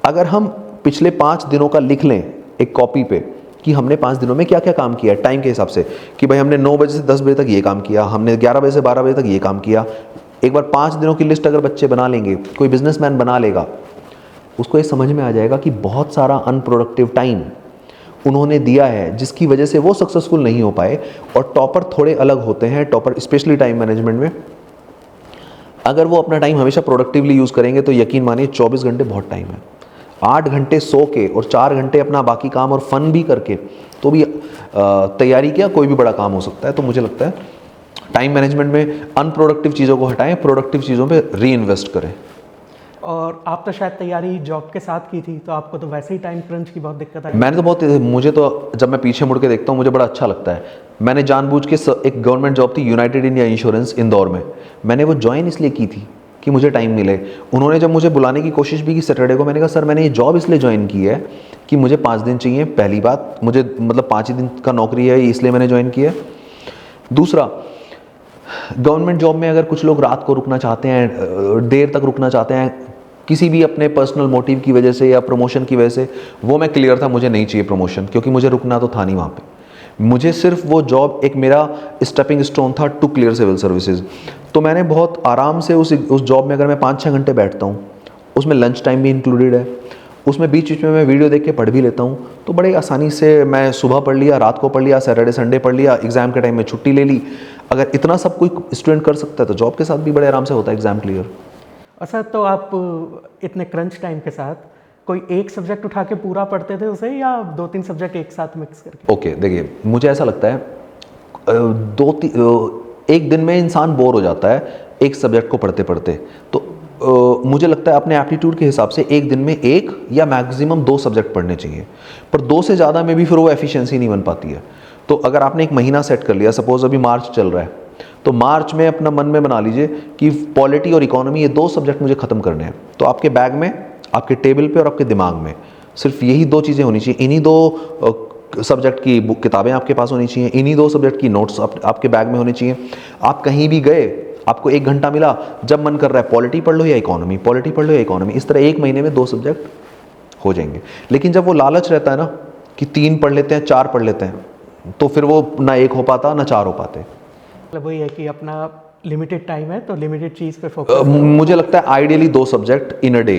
अगर हम पिछले 5 दिनों का लिख लें एक कॉपी पे कि हमने 5 दिनों में क्या क्या काम किया टाइम के हिसाब से, कि भाई हमने 9 बजे से 10 बजे तक ये काम किया, हमने 11 बजे से 12 बजे तक ये काम किया। एक बार 5 दिनों की लिस्ट अगर बच्चे बना लेंगे, कोई बिजनेसमैन बना लेगा, उसको ये समझ में आ जाएगा कि बहुत सारा अनप्रोडक्टिव टाइम उन्होंने दिया है जिसकी वजह से वो सक्सेसफुल नहीं हो पाए। और टॉपर थोड़े अलग होते हैं, टॉपर स्पेशली टाइम मैनेजमेंट में अगर वो अपना टाइम हमेशा प्रोडक्टिवली यूज़ करेंगे तो यकीन मानिए 24 घंटे बहुत टाइम है। 8 घंटे सो के और 4 घंटे अपना बाकी काम और फन भी करके तो भी तैयारी किया कोई भी बड़ा काम हो सकता है। तो मुझे लगता है टाइम मैनेजमेंट में अनप्रोडक्टिव चीज़ों को हटाएं, प्रोडक्टिव चीज़ों पे री इन्वेस्ट करें। और आप तो शायद तैयारी जॉब के साथ की थी, तो आपको तो वैसे ही टाइम क्रंच की बहुत दिक्कत आई। मैंने तो बहुत, मुझे तो जब मैं पीछे मुड़ के देखता हूँ मुझे बड़ा अच्छा लगता है। मैंने जानबूझ के एक गवर्नमेंट जॉब थी यूनाइटेड इंडिया इंश्योरेंस इंदौर में, मैंने वो ज्वाइन इसलिए की थी कि मुझे टाइम मिले। उन्होंने जब मुझे बुलाने की कोशिश भी की सैटरडे को, मैंने कहा सर मैंने ये जॉब इसलिए ज्वाइन की है कि मुझे 5 दिन चाहिए। पहली बात, मुझे मतलब 5 ही दिन का नौकरी है इसलिए मैंने ज्वाइन किया है। दूसरा, गवर्नमेंट जॉब में अगर कुछ लोग रात को रुकना चाहते हैं, देर तक रुकना चाहते हैं किसी भी अपने पर्सनल मोटिव की वजह से या प्रमोशन की वजह से, वो मैं क्लियर था, मुझे नहीं चाहिए प्रमोशन, क्योंकि मुझे रुकना तो था नहीं वहाँ पे। मुझे सिर्फ वो जॉब एक मेरा स्टेपिंग स्टोन था टू क्लियर सिविल सर्विसेज। तो मैंने बहुत आराम से उस जॉब में अगर मैं 5-6 घंटे बैठता हूँ, उसमें लंच टाइम भी इंक्लूडेड है, उसमें बीच बीच में मैं वीडियो देख के पढ़ भी लेता हूँ, तो बड़े आसानी से मैं सुबह पढ़ लिया, रात को पढ़ लिया, सैटरडे संडे पढ़ लिया, एग्ज़ाम के टाइम में छुट्टी ले ली। अगर इतना सब कोई स्टूडेंट कर सकता है तो जॉब के साथ भी बड़े आराम से होता है एग्ज़ाम क्लियर। अच्छा, तो आप इतने क्रंच टाइम के साथ कोई एक सब्जेक्ट उठा के पूरा पढ़ते थे उसे, या 2-3 सब्जेक्ट एक साथ मिक्स करके? ओके, देखिए मुझे ऐसा लगता है एक दिन में इंसान बोर हो जाता है एक सब्जेक्ट को पढ़ते पढ़ते। तो मुझे लगता है अपने एप्टीट्यूड के हिसाब से एक दिन में 1 या मैक्सिमम 2 सब्जेक्ट पढ़ने चाहिए, पर 2 से ज़्यादा में भी फिर वो एफिशिएंसी नहीं बन पाती है। तो अगर आपने एक महीना सेट कर लिया, सपोज अभी मार्च चल रहा है, तो मार्च में अपना मन में बना लीजिए कि पॉलिटी और इकोनॉमी ये 2 सब्जेक्ट मुझे ख़त्म करने हैं। तो आपके बैग में, आपके टेबल पे और आपके दिमाग में सिर्फ यही 2 चीज़ें होनी चाहिए। इन्हीं 2 सब्जेक्ट की बुक किताबें आपके पास होनी चाहिए, इन्हीं 2 सब्जेक्ट की नोट्स आपके बैग में होने चाहिए। आप कहीं भी गए, आपको 1 घंटा मिला, जब मन कर रहा है पॉलिटी पढ़ लो या इकोनॉमी, पॉलिटी पढ़ लो या इकोनॉमी, इस तरह 1 महीने में 2 सब्जेक्ट हो जाएंगे। लेकिन जब वो लालच रहता है ना कि 3 पढ़ लेते हैं, 4 पढ़ लेते हैं, तो फिर वो ना 1 हो पाता ना 4 हो पाते। मतलब वही है कि अपना लिमिटेड टाइम है तो लिमिटेड चीज़ पे फोकस। मुझे लगता है ideally 2 subject in a day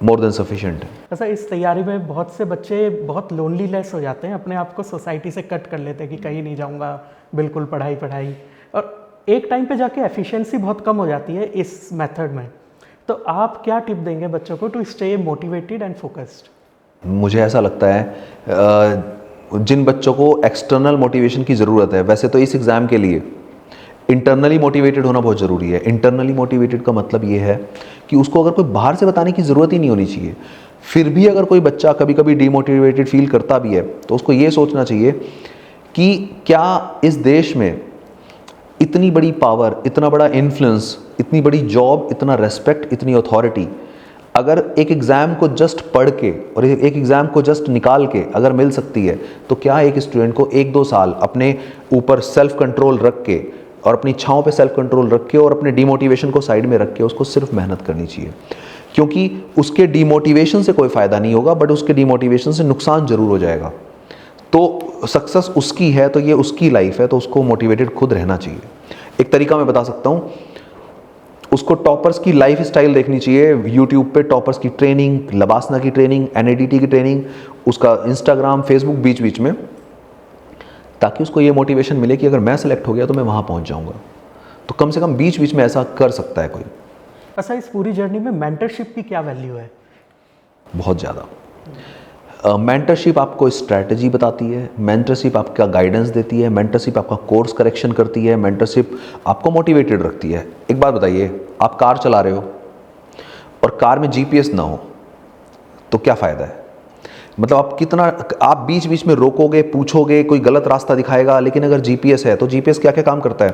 more than sufficient है। ऐसा इस तैयारी में बहुत से बच्चे बहुत लोनलीनेस हो जाते हैं, अपने आप को सोसाइटी से कट कर लेते हैं कि कहीं नहीं जाऊंगा, बिल्कुल पढ़ाई पढ़ाई, और एक टाइम पे जाके एफिशिएंसी बहुत कम हो जाती है इस मेथड में। तो आप क्या टिप देंगे बच्चों को to stay motivated and focused? मुझे ऐसा लगता है जिन बच्चों को एक्सटर्नल मोटिवेशन की ज़रूरत है, वैसे तो इस एग्ज़ाम के लिए इंटरनली मोटिवेटेड होना बहुत ज़रूरी है। इंटरनली मोटिवेटेड का मतलब ये है कि उसको अगर कोई बाहर से बताने की ज़रूरत ही नहीं होनी चाहिए। फिर भी अगर कोई बच्चा कभी कभी डीमोटिवेटेड फील करता भी है तो उसको ये सोचना चाहिए कि क्या इस देश में इतनी बड़ी पावर, इतना बड़ा इन्फ्लुएंस, इतनी बड़ी जॉब, इतना रेस्पेक्ट, इतनी अथॉरिटी अगर एक एग्ज़ाम को जस्ट पढ़ के और एक एग्ज़ाम को जस्ट निकाल के अगर मिल सकती है, तो क्या एक स्टूडेंट को 1-2 साल अपने ऊपर सेल्फ कंट्रोल रख के और अपनी इच्छाओं पे सेल्फ कंट्रोल रख के और अपने डिमोटिवेशन को साइड में रख के उसको सिर्फ मेहनत करनी चाहिए। क्योंकि उसके डिमोटिवेशन से कोई फ़ायदा नहीं होगा, बट उसके डिमोटिवेशन से नुकसान ज़रूर हो जाएगा। तो सक्सेस उसकी है, तो ये उसकी लाइफ है, तो उसको मोटिवेटेड खुद रहना चाहिए। एक तरीका मैं बता सकता हूँ, उसको टॉपर्स की लाइफ स्टाइल देखनी चाहिए। यूट्यूब पे टॉपर्स की ट्रेनिंग, लबासना की ट्रेनिंग, NIDT की ट्रेनिंग, उसका इंस्टाग्राम, फेसबुक बीच बीच में, ताकि उसको ये मोटिवेशन मिले कि अगर मैं सेलेक्ट हो गया तो मैं वहाँ पहुँच जाऊँगा। तो कम से कम बीच बीच में ऐसा कर सकता है कोई। अच्छा, इस पूरी जर्नी में मेंटरशिप की क्या वैल्यू है? बहुत ज़्यादा। मेंटरशिप आपको स्ट्रैटेजी बताती है, मेंटरशिप आपका गाइडेंस देती है, मेंटरशिप आपका कोर्स करेक्शन करती है, मेंटरशिप आपको मोटिवेटेड रखती है। एक बात बताइए, आप कार चला रहे हो और कार में जीपीएस ना हो तो क्या फ़ायदा है? मतलब आप बीच बीच में रोकोगे, पूछोगे, कोई गलत रास्ता दिखाएगा, लेकिन अगर जीपीएस है तो जीपीएस क्या क्या काम करता है?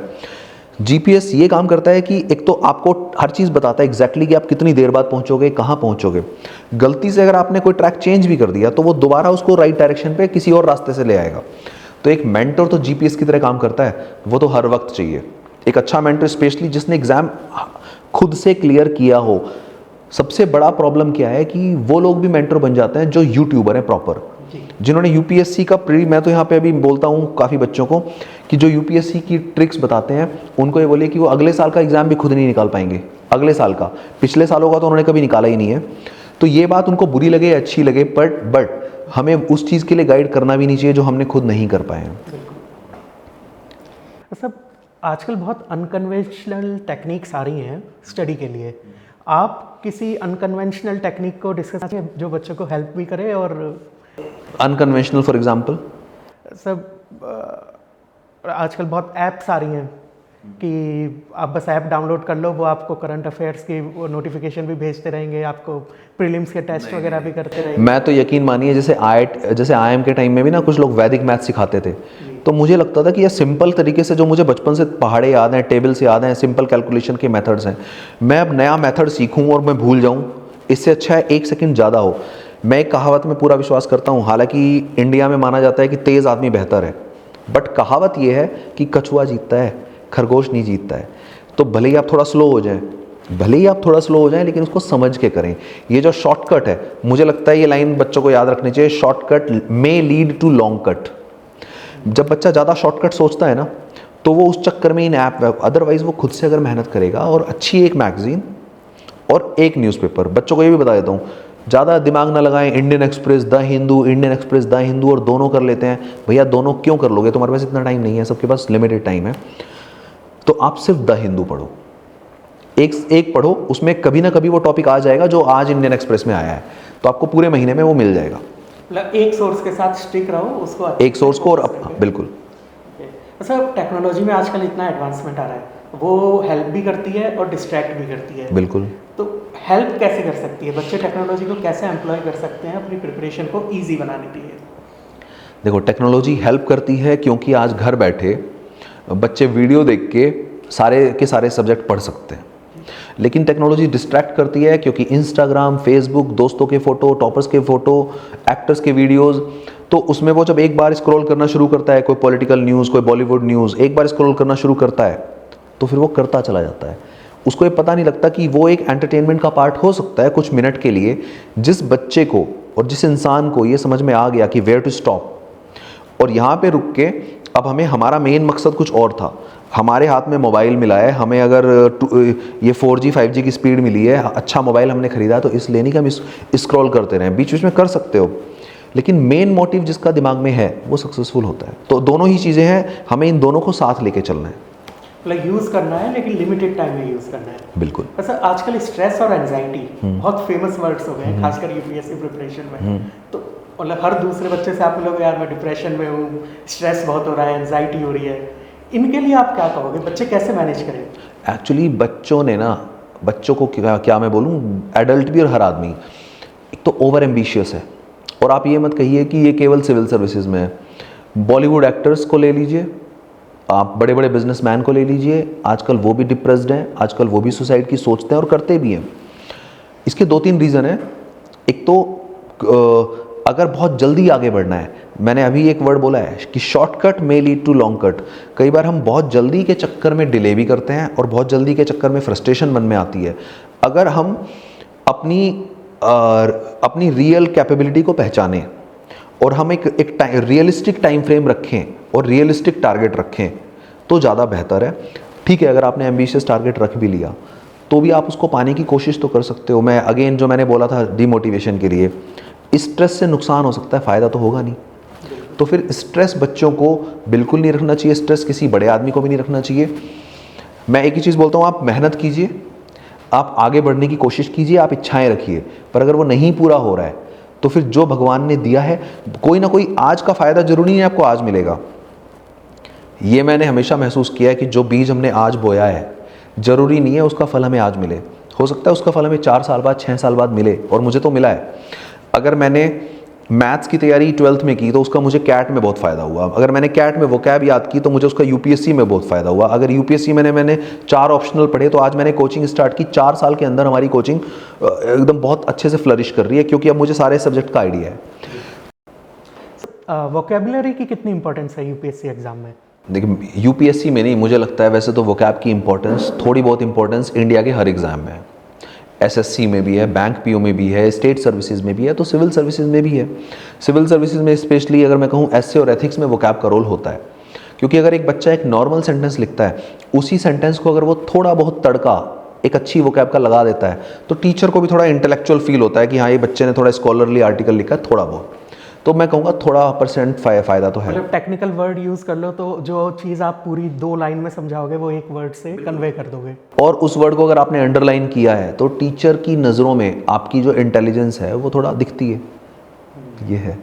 जीपीएस ये काम करता है कि एक तो आपको हर चीज़ बताता है एग्जैक्टली कि आप कितनी देर बाद पहुंचोगे, कहाँ पहुंचोगे। गलती से अगर आपने कोई ट्रैक चेंज भी कर दिया तो वो दोबारा उसको राइट डायरेक्शन पे किसी और रास्ते से ले आएगा। तो एक मेंटर तो जीपीएस की तरह काम करता है, वो तो हर वक्त चाहिए। एक अच्छा मेंटर, स्पेशली जिसने एग्ज़ाम खुद से क्लियर किया हो। सबसे बड़ा प्रॉब्लम क्या है कि वो लोग भी मेंटर बन जाते हैं जो यूट्यूबर हैं प्रॉपर, जिन्होंने यूपीएससी का मैं तो यहाँ पे अभी बोलता हूँ काफ़ी बच्चों को कि जो यूपीएससी की ट्रिक्स बताते हैं, उनको ये बोलिए कि वो अगले साल का एग्ज़ाम भी खुद नहीं निकाल पाएंगे। अगले साल का, पिछले सालों का तो उन्होंने कभी निकाला ही नहीं है। तो ये बात उनको बुरी लगे अच्छी लगे, बट हमें उस चीज़ के लिए गाइड करना भी नहीं चाहिए जो हमने खुद नहीं कर पाए हैं। सब आजकल बहुत अनकन्वेंशनल टेक्निक्स आ रही हैं स्टडी के लिए। आप किसी अनकन्वेंशनल टेक्निक को डिस्कस करें जो बच्चों को हेल्प भी करे? और अनकन्वेंशनल फॉर एग्जांपल सब आजकल बहुत ऐप्स आ रही हैं कि आप बस ऐप डाउनलोड कर लो, वो आपको करंट अफेयर्स की वो नोटिफिकेशन भी भेजते रहेंगे, आपको प्रीलिम्स के टेस्ट वगैरह भी करते रहेंगे। मैं तो यकीन मानिए, जैसे IIM के टाइम में भी ना कुछ लोग वैदिक मैथ सिखाते थे, तो मुझे लगता था कि ये सिंपल तरीके से, जो मुझे बचपन से पहाड़े याद हैं, टेबल से याद हैं, सिंपल कैलकुलेशन के मेथड्स हैं, मैं अब नया मेथड सीखूं और मैं भूल जाऊं, इससे अच्छा है 1 सेकंड ज़्यादा हो। मैं एक कहावत में पूरा विश्वास करता हूं, हालांकि इंडिया में माना जाता है कि तेज़ आदमी बेहतर है, बट कहावत ये है कि कछुआ जीतता है, खरगोश नहीं जीतता है। तो भले ही आप थोड़ा स्लो हो जाएं, लेकिन उसको समझ के करें। ये जो शॉर्टकट है, मुझे लगता है ये लाइन बच्चों को याद रखनी चाहिए, shortcut may lead to long cut. जब बच्चा ज़्यादा शॉर्टकट सोचता है ना, तो वो उस चक्कर में इन ऐप, अदरवाइज़ वो खुद से अगर मेहनत करेगा और अच्छी एक मैगजीन और एक न्यूज़पेपर, बच्चों को ये भी बता देता हूँ, ज़्यादा दिमाग ना लगाएं, इंडियन एक्सप्रेस, द हिंदू और दोनों कर लेते हैं। भैया दोनों क्यों कर लोगे? तुम्हारे पास इतना टाइम नहीं है, सबके पास लिमिटेड टाइम है। तो आप सिर्फ द हिंदू पढ़ो, एक पढ़ो, उसमें कभी ना कभी वो टॉपिक आ जाएगा जो आज इंडियन एक्सप्रेस में आया है, तो आपको पूरे महीने में वो मिल जाएगा। मतलब एक सोर्स के साथ स्टिक रहो, उसको एक सोर्स को, और बिल्कुल। सर टेक्नोलॉजी में आजकल इतना एडवांसमेंट आ रहा है, वो हेल्प भी करती है और डिस्ट्रैक्ट भी करती है। बिल्कुल। तो हेल्प कैसे कर सकती है? बच्चे टेक्नोलॉजी को कैसे एम्प्लॉय कर सकते हैं अपनी प्रिपरेशन को ईजी बनाने के लिए? देखो, टेक्नोलॉजी हेल्प करती है क्योंकि आज घर बैठे बच्चे वीडियो देख के सारे सब्जेक्ट पढ़ सकते हैं। लेकिन टेक्नोलॉजी डिस्ट्रैक्ट करती है क्योंकि इंस्टाग्राम, फेसबुक, दोस्तों के फ़ोटो, टॉपर्स के फ़ोटो, एक्टर्स के वीडियोज़, तो उसमें वो जब एक बार स्क्रॉल करना शुरू करता है, कोई पॉलिटिकल न्यूज़, कोई बॉलीवुड न्यूज़, एक बार स्क्रॉल करना शुरू करता है तो फिर वो करता चला जाता है। उसको ये पता नहीं लगता कि वो एक एंटरटेनमेंट का पार्ट हो सकता है कुछ मिनट के लिए। जिस बच्चे को और जिस इंसान को ये समझ में आ गया कि वेयर टू स्टॉप और यहाँ पे रुक के, अब हमारा मेन मकसद कुछ और था, हमारे हाथ में मोबाइल मिला है, हमें अगर ये 4G 5G की स्पीड मिली है, अच्छा मोबाइल हमने ख़रीदा है, तो इसलिए नहीं कि हम स्क्रॉल करते रहें, बीच बीच में कर सकते हो, लेकिन मेन मोटिव जिसका दिमाग में है वो सक्सेसफुल होता है। तो दोनों ही चीज़ें हैं, हमें इन दोनों को साथ लेके चलना है। मतलब यूज़ करना है लेकिन लिमिटेड टाइम में यूज़ करना है। बिल्कुल। अच्छा, आजकल स्ट्रेस और एंजाइटी बहुत फेमस वर्ड्स हो गए हैं, खासकर यूपीएससी प्रिपरेशन में। तो मतलब हर दूसरे बच्चे से आप लोग, यार मैं डिप्रेशन में हूँ, स्ट्रेस बहुत हो रहा है, एंजाइटी हो रही है, इनके लिए आप क्या कहोगे? बच्चे कैसे मैनेज करें? एक्चुअली बच्चों को क्या मैं बोलूँ, एडल्ट भी और हर आदमी, एक तो ओवर एम्बिशियस है। और आप ये मत कहिए कि ये केवल सिविल सर्विसेज में है, बॉलीवुड एक्टर्स को ले लीजिए, आप बड़े बड़े बिजनेसमैन को ले लीजिए, आजकल वो भी डिप्रेस्ड हैं, आजकल वो भी सुसाइड की सोचते हैं और करते भी हैं। इसके 2-3 रीज़न हैं। एक तो अगर बहुत जल्दी आगे बढ़ना है, मैंने अभी एक वर्ड बोला है कि shortcut may lead to long cut. कई बार हम बहुत जल्दी के चक्कर में डिले भी करते हैं और बहुत जल्दी के चक्कर में फ्रस्ट्रेशन मन में आती है। अगर हम अपनी रियल कैपेबिलिटी को पहचानें और हम एक रियलिस्टिक टाइम फ्रेम रखें और रियलिस्टिक टारगेट रखें तो ज़्यादा बेहतर है। ठीक है, अगर आपने एम्बिशियस टारगेट रख भी लिया तो भी आप उसको पाने की कोशिश तो कर सकते हो। मैं अगेन जो मैंने बोला था डिमोटिवेशन के लिए, स्ट्रेस से नुकसान हो सकता है, फ़ायदा तो होगा नहीं। तो फिर स्ट्रेस बच्चों को बिल्कुल नहीं रखना चाहिए, स्ट्रेस किसी बड़े आदमी को भी नहीं रखना चाहिए। मैं एक ही चीज़ बोलता हूँ, आप मेहनत कीजिए, आप आगे बढ़ने की कोशिश कीजिए, आप इच्छाएं रखिए, पर अगर वो नहीं पूरा हो रहा है तो फिर जो भगवान ने दिया है, कोई ना कोई आज का फ़ायदा ज़रूरी नहीं आपको आज मिलेगा। ये मैंने हमेशा महसूस किया है कि जो बीज हमने आज बोया है, ज़रूरी नहीं है उसका फल हमें आज मिले। हो सकता है उसका फल हमें 4 साल बाद, 6 साल बाद मिले, और मुझे तो मिला है। अगर मैंने मैथ्स की तैयारी 12th में की तो उसका मुझे कैट में बहुत फ़ायदा हुआ। अगर मैंने कैट में वोकैब याद की तो मुझे उसका यूपीएससी में बहुत फ़ायदा हुआ। अगर यूपीएससी में मैंने 4 ऑप्शनल पढ़े तो आज मैंने कोचिंग स्टार्ट की। 4 साल के अंदर हमारी कोचिंग एकदम बहुत अच्छे से फ्लरिश कर रही है, क्योंकि अब मुझे सारे सब्जेक्ट का आइडिया है। वोकेबुलरी की कितनी इंपॉर्टेंस है यूपीएससी एग्जाम में? देखिए, यूपीएससी में नहीं, मुझे लगता है वैसे तो वोकैब की इंपॉर्टेंस, थोड़ी बहुत इंपॉर्टेंस इंडिया के हर एग्ज़ाम में है। एसएससी में भी है, बैंक पीओ में भी है, स्टेट सर्विसेज में भी है, तो सिविल सर्विसेज में भी है। सिविल सर्विसेज में स्पेशली अगर मैं कहूँ एसए और एथिक्स में वोकैब का रोल होता है, क्योंकि अगर एक बच्चा एक नॉर्मल सेंटेंस लिखता है, उसी सेंटेंस को अगर वो थोड़ा बहुत तड़का एक अच्छी वोकैब का लगा देता है तो टीचर को भी थोड़ा इंटेलेक्चुअल फील होता है कि हाँ, ये बच्चे ने थोड़ा स्कॉलरली आर्टिकल लिखा है थोड़ा बहुत। तो मैं कहूँगा थोड़ा परसेंट फ़ायदा तो है। मतलब टेक्निकल वर्ड यूज़ कर लो तो जो चीज़ आप पूरी 2 लाइन में समझाओगे वो एक वर्ड से कन्वे कर दोगे। और उस वर्ड को अगर आपने अंडरलाइन किया है तो टीचर की नज़रों में आपकी जो इंटेलिजेंस है वो थोड़ा दिखती है। ये है।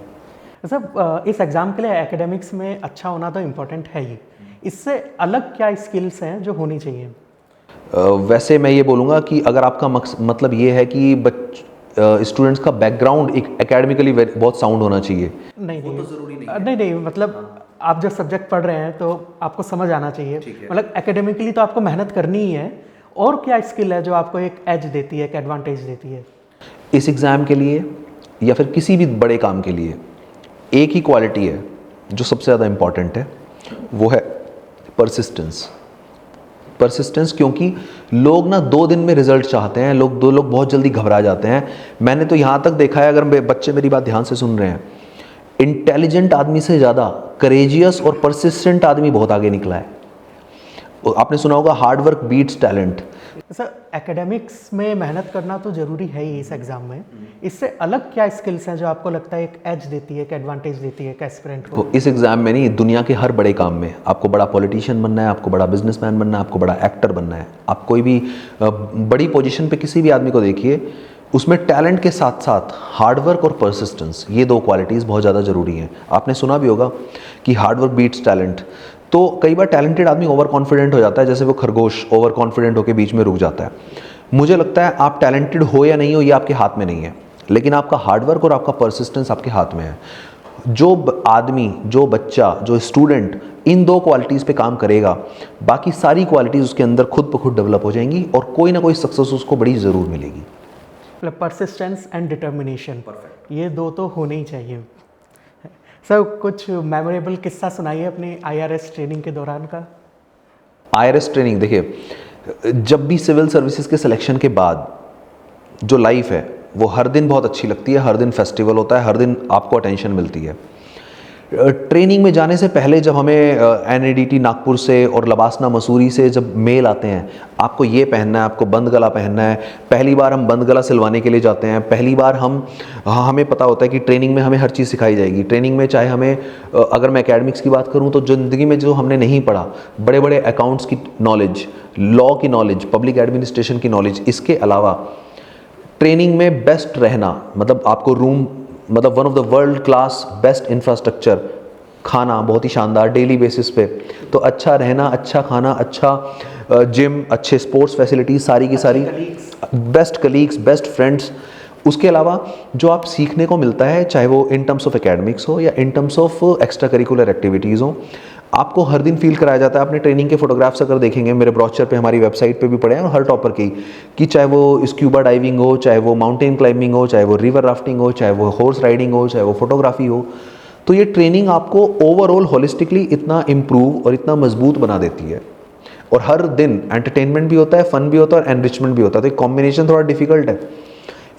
सर, इस एग्ज़ाम के लिए एकेडमिक्स में अच्छा होना तो इम्पोर्टेंट है ही, इससे अलग क्या स्किल्स हैं जो होनी चाहिए? वैसे मैं ये बोलूँगा कि अगर आपका मतलब ये है कि स्टूडेंट्स का बैकग्राउंड एक एकेडमिकली बहुत साउंड होना चाहिए, नहीं वो तो ज़रूरी नहीं। नहीं मतलब आप जो सब्जेक्ट पढ़ रहे हैं तो आपको समझ आना चाहिए। मतलब एकेडमिकली तो आपको मेहनत करनी ही है, और क्या स्किल है जो आपको एक एज देती है, एक एडवांटेज देती है? इस एग्ज़ाम के लिए या फिर किसी भी बड़े काम के लिए एक ही क्वालिटी है जो सबसे ज़्यादा इम्पॉर्टेंट है, वो है परसिस्टेंस। परसिस्टेंस, क्योंकि लोग ना 2 दिन में रिजल्ट चाहते हैं, लोग बहुत जल्दी घबरा जाते हैं। मैंने तो यहाँ तक देखा है, अगर बच्चे मेरी बात ध्यान से सुन रहे हैं, इंटेलिजेंट आदमी से ज़्यादा करेजियस और परसिस्टेंट आदमी बहुत आगे निकला है। आपने सुना होगा hard work beats talent. Sir, academics में मेहनत करना तो ज़रूरी है ही इस एग्ज़ाम में, इससे अलग क्या स्किल्स हैं जो आपको लगता है एक एज देती है, एक एडवांटेज देती है एक एस्पिरेंट को? तो इस एग्ज़ाम में नहीं, दुनिया के हर बड़े काम में आपको बड़ा पॉलिटिशियन बनना है, आपको बड़ा बिजनेसमैन बनना है, आपको बड़ा एक्टर बनना है, आप कोई भी बड़ी पोजीशन पे किसी भी आदमी को देखिए, उसमें टैलेंट के साथ साथ हार्डवर्क और परसिस्टेंस, ये 2 क्वालिटीज़ बहुत ज़्यादा ज़रूरी हैं। आपने सुना भी होगा कि हार्डवर्क बीट्स टैलेंट। तो कई बार टैलेंटेड आदमी ओवर कॉन्फिडेंट हो जाता है, जैसे वो खरगोश ओवर कॉन्फिडेंट होकर बीच में रुक जाता है। मुझे लगता है आप टैलेंटेड हो या नहीं हो ये आपके हाथ में नहीं है, लेकिन आपका हार्डवर्क और आपका परसिस्टेंस आपके हाथ में है। जो आदमी, जो बच्चा, जो स्टूडेंट इन 2 क्वालिटीज़ पे काम करेगा, बाकी सारी क्वालिटीज़ उसके अंदर खुद ब खुद डेवलप हो जाएंगी और कोई ना कोई सक्सेस उसको बड़ी ज़रूर मिलेगी। मतलब परसिस्टेंस एंड डिटर्मिनेशन, ये 2 तो होने ही चाहिए। सर, कुछ मेमोरेबल किस्सा सुनाइए अपनी आईआरएस ट्रेनिंग के दौरान का। आईआरएस ट्रेनिंग, देखिए, जब भी सिविल सर्विसेज के सिलेक्शन के बाद जो लाइफ है वो हर दिन बहुत अच्छी लगती है, हर दिन फेस्टिवल होता है, हर दिन आपको अटेंशन मिलती है। ट्रेनिंग में जाने से पहले जब हमें एनएडीटी नागपुर से और लबासना मसूरी से जब मेल आते हैं, आपको ये पहनना है, आपको बंद गला पहनना है। पहली बार हम बंद गला सिलवाने के लिए जाते हैं, पहली बार हमें पता होता है कि ट्रेनिंग में हमें हर चीज़ सिखाई जाएगी। ट्रेनिंग में चाहे हमें, अगर मैं एकेडमिक्स की बात करूँ तो ज़िंदगी में जो हमने नहीं पढ़ा, बड़े बड़े अकाउंट्स की नॉलेज, लॉ की नॉलेज, पब्लिक एडमिनिस्ट्रेशन की नॉलेज, इसके अलावा ट्रेनिंग में बेस्ट रहना, मतलब आपको रूम, मतलब one of the world class best infrastructure, खाना बहुत ही शानदार डेली बेसिस पे, तो अच्छा रहना, अच्छा खाना, अच्छा जिम, अच्छे स्पोर्ट्स फैसिलिटीज़, सारी की सारी, बेस्ट कलीग्स, बेस्ट फ्रेंड्स। उसके अलावा जो आप सीखने को मिलता है, चाहे वो इन टर्म्स ऑफ एकेडमिक्स हो या in terms of extra curricular activities हो, आपको हर दिन फील कराया जाता है। अपने ट्रेनिंग के फोटोग्राफ्स अगर देखेंगे मेरे ब्रोचर पे, हमारी वेबसाइट पे भी पड़े हैं हर टॉपर की, कि चाहे वो स्क्यूबा डाइविंग हो, चाहे वो माउंटेन क्लाइंबिंग हो, चाहे वो रिवर राफ्टिंग हो, चाहे वो हॉर्स राइडिंग हो, चाहे वो फोटोग्राफी हो, तो ये ट्रेनिंग आपको ओवरऑल होलिस्टिकली इतना इम्प्रूव और इतना मजबूत बना देती है। और हर दिन एंटरटेनमेंट भी होता है, फन भी होता है और एनरिचमेंट भी होता है। तो एक कॉम्बिनेशन थोड़ा डिफिकल्ट है,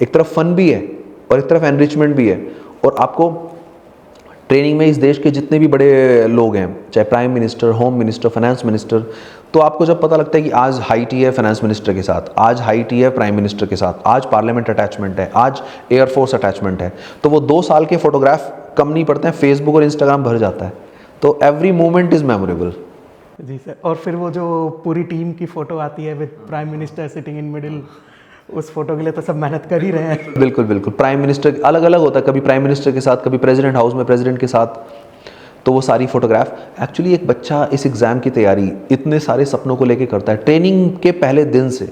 एक तरफ फन भी है और एक तरफ एनरिचमेंट भी है। और आपको ट्रेनिंग में इस देश के जितने भी बड़े लोग हैं, चाहे prime minister, home minister, finance minister, तो आपको जब पता लगता है कि आज हाई टी है फाइनेंस मिनिस्टर के साथ, आज हाई टी है प्राइम मिनिस्टर के साथ, आज पार्लियामेंट अटैचमेंट है, आज एयरफोर्स अटैचमेंट है, तो वो 2 साल के फोटोग्राफ कम नहीं पड़ते हैं, फेसबुक और इंस्टाग्राम भर जाता है। तो एवरी मोमेंट इज़ मेमोरेबल। जी सर, और फिर वो जो पूरी टीम की फ़ोटो आती है with prime minister sitting in middle, उस फोटो के लिए तो सब मेहनत कर ही रहे हैं। बिल्कुल बिल्कुल, प्राइम मिनिस्टर अलग अलग होता है, कभी प्राइम मिनिस्टर के साथ, कभी प्रेसिडेंट हाउस में प्रेसिडेंट के साथ, तो वो सारी फोटोग्राफ। एक्चुअली एक बच्चा इस एग्ज़ाम की तैयारी इतने सारे सपनों को लेके करता है, ट्रेनिंग के पहले दिन से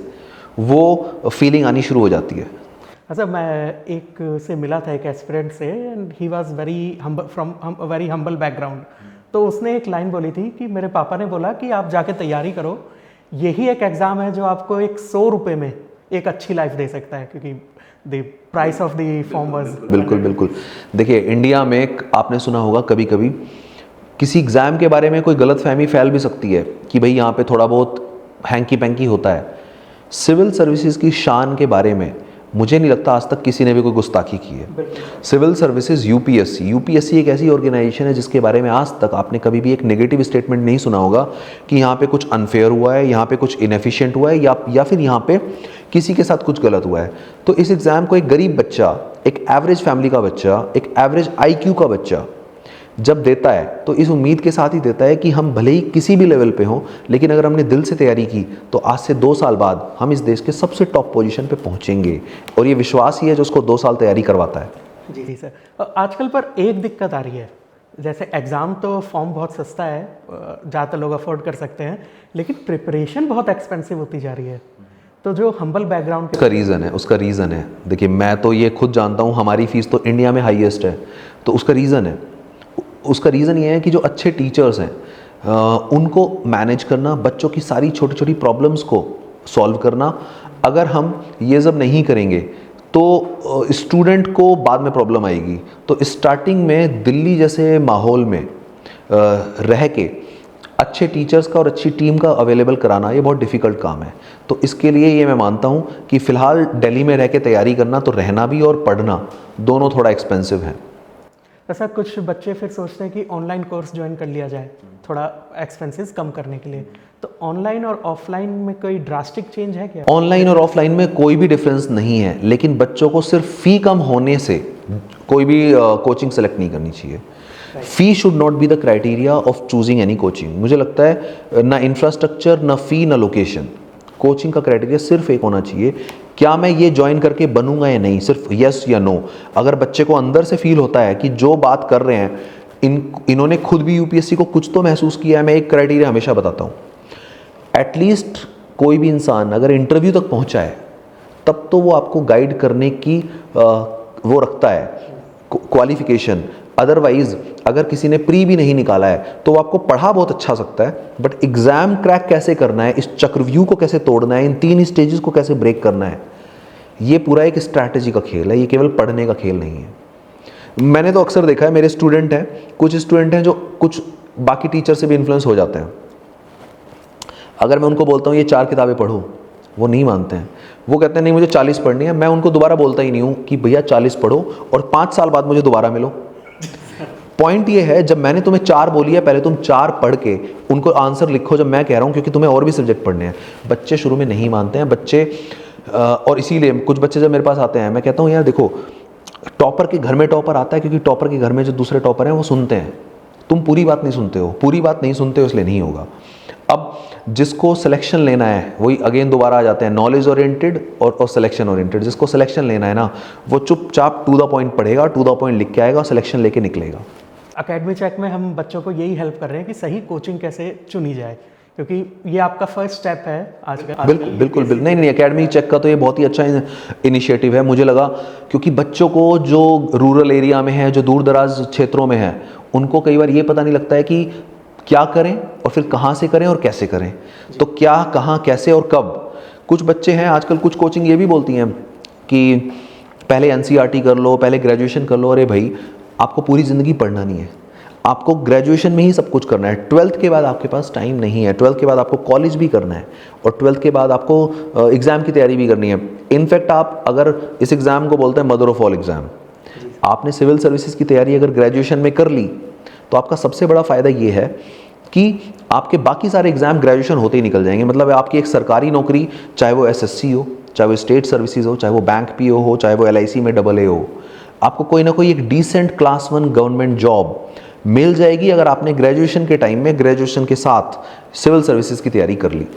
वो फीलिंग आनी शुरू हो जाती है। अच्छा, मैं एक से मिला था, एक एस्पिरेंट से, and he was very humble from very humble background. तो उसने एक लाइन बोली थी कि मेरे पापा ने बोला कि आप जाके तैयारी करो, यही एक एग्ज़ाम है जो आपको एक 100 रुपये में एक अच्छी लाइफ दे सकता है, क्योंकि the price of the form was. बिल्कुल बिल्कुल, देखिए इंडिया में आपने सुना होगा कभी कभी किसी एग्ज़ाम के बारे में कोई गलत फहमी फैल भी सकती है कि भाई यहाँ पे थोड़ा बहुत हैंकी पैंकी होता है। सिविल सर्विसेज की शान के बारे में मुझे नहीं लगता आज तक किसी ने भी कोई गुस्ताखी की है। सिविल सर्विसेज यूपीएससी एक ऐसी ऑर्गेनाइजेशन है जिसके बारे में आज तक आपने कभी भी एक नेगेटिव स्टेटमेंट नहीं सुना होगा कि यहाँ पे कुछ अनफेयर हुआ है, यहाँ पे कुछ इनएफिशिएंट हुआ है, या फिर यहाँ पे किसी के साथ कुछ गलत हुआ है। तो इस एग्ज़ाम को एक गरीब बच्चा, एक एवरेज फैमिली का बच्चा, एक एवरेज IQ का बच्चा जब देता है तो इस उम्मीद के साथ ही देता है कि हम भले ही किसी भी लेवल पे हों, लेकिन अगर हमने दिल से तैयारी की तो आज से 2 साल बाद हम इस देश के सबसे टॉप पोजीशन पे पहुंचेंगे। और ये विश्वास ही है जो उसको 2 साल तैयारी करवाता है। जी सर, आजकल पर एक दिक्कत आ रही है, जैसे एग्ज़ाम तो फॉर्म बहुत सस्ता है, ज़्यादातर लोग अफोर्ड कर सकते हैं, लेकिन प्रिपरेशन बहुत एक्सपेंसिव होती जा रही है। तो जो हम्बल बैकग्राउंड उसका रीज़न है, देखिए मैं तो ये खुद जानता हूँ, हमारी फ़ीस तो इंडिया में हाईएस्ट है। तो उसका रीज़न ये है कि जो अच्छे टीचर्स हैं उनको मैनेज करना, बच्चों की सारी छोटी छोटी प्रॉब्लम्स को सॉल्व करना। अगर हम ये सब नहीं करेंगे तो स्टूडेंट को बाद में प्रॉब्लम आएगी। तो स्टार्टिंग में दिल्ली जैसे माहौल में रह के अच्छे टीचर्स का और अच्छी टीम का अवेलेबल कराना ये बहुत डिफ़िकल्ट काम है। तो इसके लिए ये मैं मानता हूँ कि फ़िलहाल दिल्ली में रह के तैयारी करना, तो रहना भी और पढ़ना दोनों थोड़ा एक्सपेंसिव है। ऐसा कुछ बच्चे फिर सोचते हैं कि ऑनलाइन कोर्स ज्वाइन कर लिया जाए थोड़ा एक्सपेंसेस कम करने के लिए। तो ऑनलाइन और ऑफलाइन में कोई ड्रास्टिक चेंज है क्या? ऑनलाइन और ऑफलाइन में कोई भी डिफरेंस नहीं है, लेकिन बच्चों को सिर्फ फ़ी कम होने से कोई भी कोचिंग सेलेक्ट नहीं करनी चाहिए। Fee should not be the criteria of choosing any coaching. मुझे लगता है ना इंफ्रास्ट्रक्चर, ना फ़ी, ना लोकेशन, कोचिंग का क्राइटेरिया सिर्फ एक होना चाहिए, क्या मैं ये ज्वाइन करके बनूंगा या नहीं, सिर्फ यस या नो। अगर बच्चे को अंदर से फील होता है कि जो बात कर रहे हैं इन्होंने खुद भी यूपीएससी को कुछ तो महसूस किया है। मैं एक क्राइटेरिया हमेशा बताता हूँ, एटलीस्ट कोई भी इंसान अगर इंटरव्यू तक पहुँचा है तब तो वो आपको गाइड करने की वो रखता है क्वालिफिकेशन। अदरवाइज अगर किसी ने प्री भी नहीं निकाला है तो वो आपको पढ़ा बहुत अच्छा सकता है, बट एग्ज़ाम क्रैक कैसे करना है, इस चक्रव्यूह को कैसे तोड़ना है, इन 3 स्टेजेस को कैसे ब्रेक करना है, ये पूरा एक स्ट्रैटेजी का खेल है, ये केवल पढ़ने का खेल नहीं है। मैंने तो अक्सर देखा है, मेरे स्टूडेंट हैं, कुछ स्टूडेंट हैं जो कुछ बाकी टीचर से भी इन्फ्लुएंस हो जाते हैं। अगर मैं उनको बोलता हूँ ये 4 किताबें पढ़ो, वो नहीं मानते हैं। वो कहते हैं नहीं मुझे 40 पढ़नी है। मैं उनको दोबारा बोलता ही नहीं हूँ कि भैया 40 पढ़ो और 5 साल बाद मुझे दोबारा मिलो। पॉइंट ये है, जब मैंने तुम्हें 4 बोली है, पहले तुम 4 पढ़ के उनको आंसर लिखो जब मैं कह रहा हूँ, क्योंकि तुम्हें और भी सब्जेक्ट पढ़ने हैं। बच्चे शुरू में नहीं मानते हैं बच्चे, और इसीलिए कुछ बच्चे जब मेरे पास आते हैं मैं कहता हूँ यार देखो, टॉपर के घर में टॉपर आता है क्योंकि टॉपर के घर में जो दूसरे टॉपर हैं वो सुनते हैं, तुम पूरी बात नहीं सुनते हो, इसलिए नहीं होगा। अब जिसको सिलेक्शन लेना है वही अगेन दोबारा आ जाते हैं, नॉलेज ओरिएंटेड और सिलेक्शन ओरिएंटेड। जिसको सिलेक्शन लेना है ना, वो चुपचाप टू द पॉइंट पढ़ेगा, टू द पॉइंट लिख के आएगा और सिलेक्शन लेके निकलेगा। अकेडमी चेक में हम बच्चों को यही हेल्प कर रहे हैं कि सही कोचिंग कैसे चुनी जाए, क्योंकि ये आपका फर्स्ट स्टेप है आजकल। बिल्कुल नहीं, अकेडमी चेक का तो ये बहुत ही अच्छा इनिशिएटिव है मुझे लगा, क्योंकि बच्चों को जो रूरल एरिया में है, जो दूर दराज क्षेत्रों में है, उनको कई बार ये पता नहीं लगता है कि क्या करें और फिर कहाँ से करें और कैसे करें। तो क्या, कहाँ, कैसे और कब। कुछ बच्चे हैं आजकल, कुछ कोचिंग ये भी बोलती हैं कि पहले NCERT कर लो, पहले ग्रेजुएशन कर लो। अरे भाई, आपको पूरी ज़िंदगी पढ़ना नहीं है, आपको ग्रेजुएशन में ही सब कुछ करना है। 12th के बाद आपके पास टाइम नहीं है, 12th के बाद आपको कॉलेज भी करना है और 12th के बाद आपको एग्ज़ाम की तैयारी भी करनी है। इनफैक्ट आप अगर इस एग्ज़ाम को बोलते हैं मदर ऑफ ऑल एग्ज़ाम, आपने सिविल सर्विसेज की तैयारी अगर ग्रेजुएशन में कर ली तो आपका सबसे बड़ा फ़ायदा ये है कि आपके बाकी सारे एग्ज़ाम ग्रेजुएशन होते ही निकल जाएंगे। मतलब आपकी एक सरकारी नौकरी, चाहे वो SSC हो, चाहे वो स्टेट सर्विसेज हो, चाहे वो बैंक PO हो, चाहे वो LIC में AA हो, आपको कोई ना कोई एक डिसेंट क्लास 1 गवर्नमेंट जॉब मिल जाएगी अगर आपने ग्रेजुएशन के टाइम में ग्रेजुएशन के साथ सिविल सर्विसेज की तैयारी कर ली।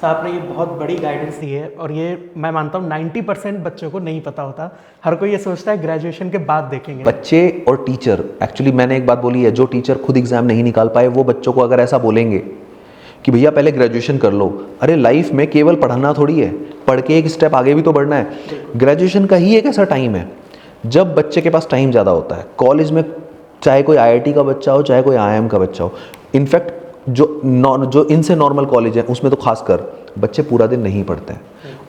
सर आपने ये बहुत बड़ी गाइडेंस दी है और ये मैं मानता हूँ 90% बच्चों को नहीं पता होता। हर कोई ये सोचता है ग्रेजुएशन के बाद देखेंगे। बच्चे और टीचर, एक्चुअली मैंने एक बात बोली है, जो टीचर खुद एग्जाम नहीं निकाल पाए वो बच्चों को अगर ऐसा बोलेंगे कि भैया पहले ग्रेजुएशन कर लो, अरे लाइफ में केवल पढ़ना थोड़ी है, पढ़ के एक स्टेप आगे भी तो बढ़ना है। ग्रेजुएशन का ही एक ऐसा टाइम है जब बच्चे के पास टाइम ज़्यादा होता है। कॉलेज में चाहे कोई IIT का बच्चा हो चाहे कोई IIM का बच्चा हो, इनफैक्ट जो इनसे नॉर्मल कॉलेज है उसमें तो खासकर बच्चे पूरा दिन नहीं पढ़ते हैं।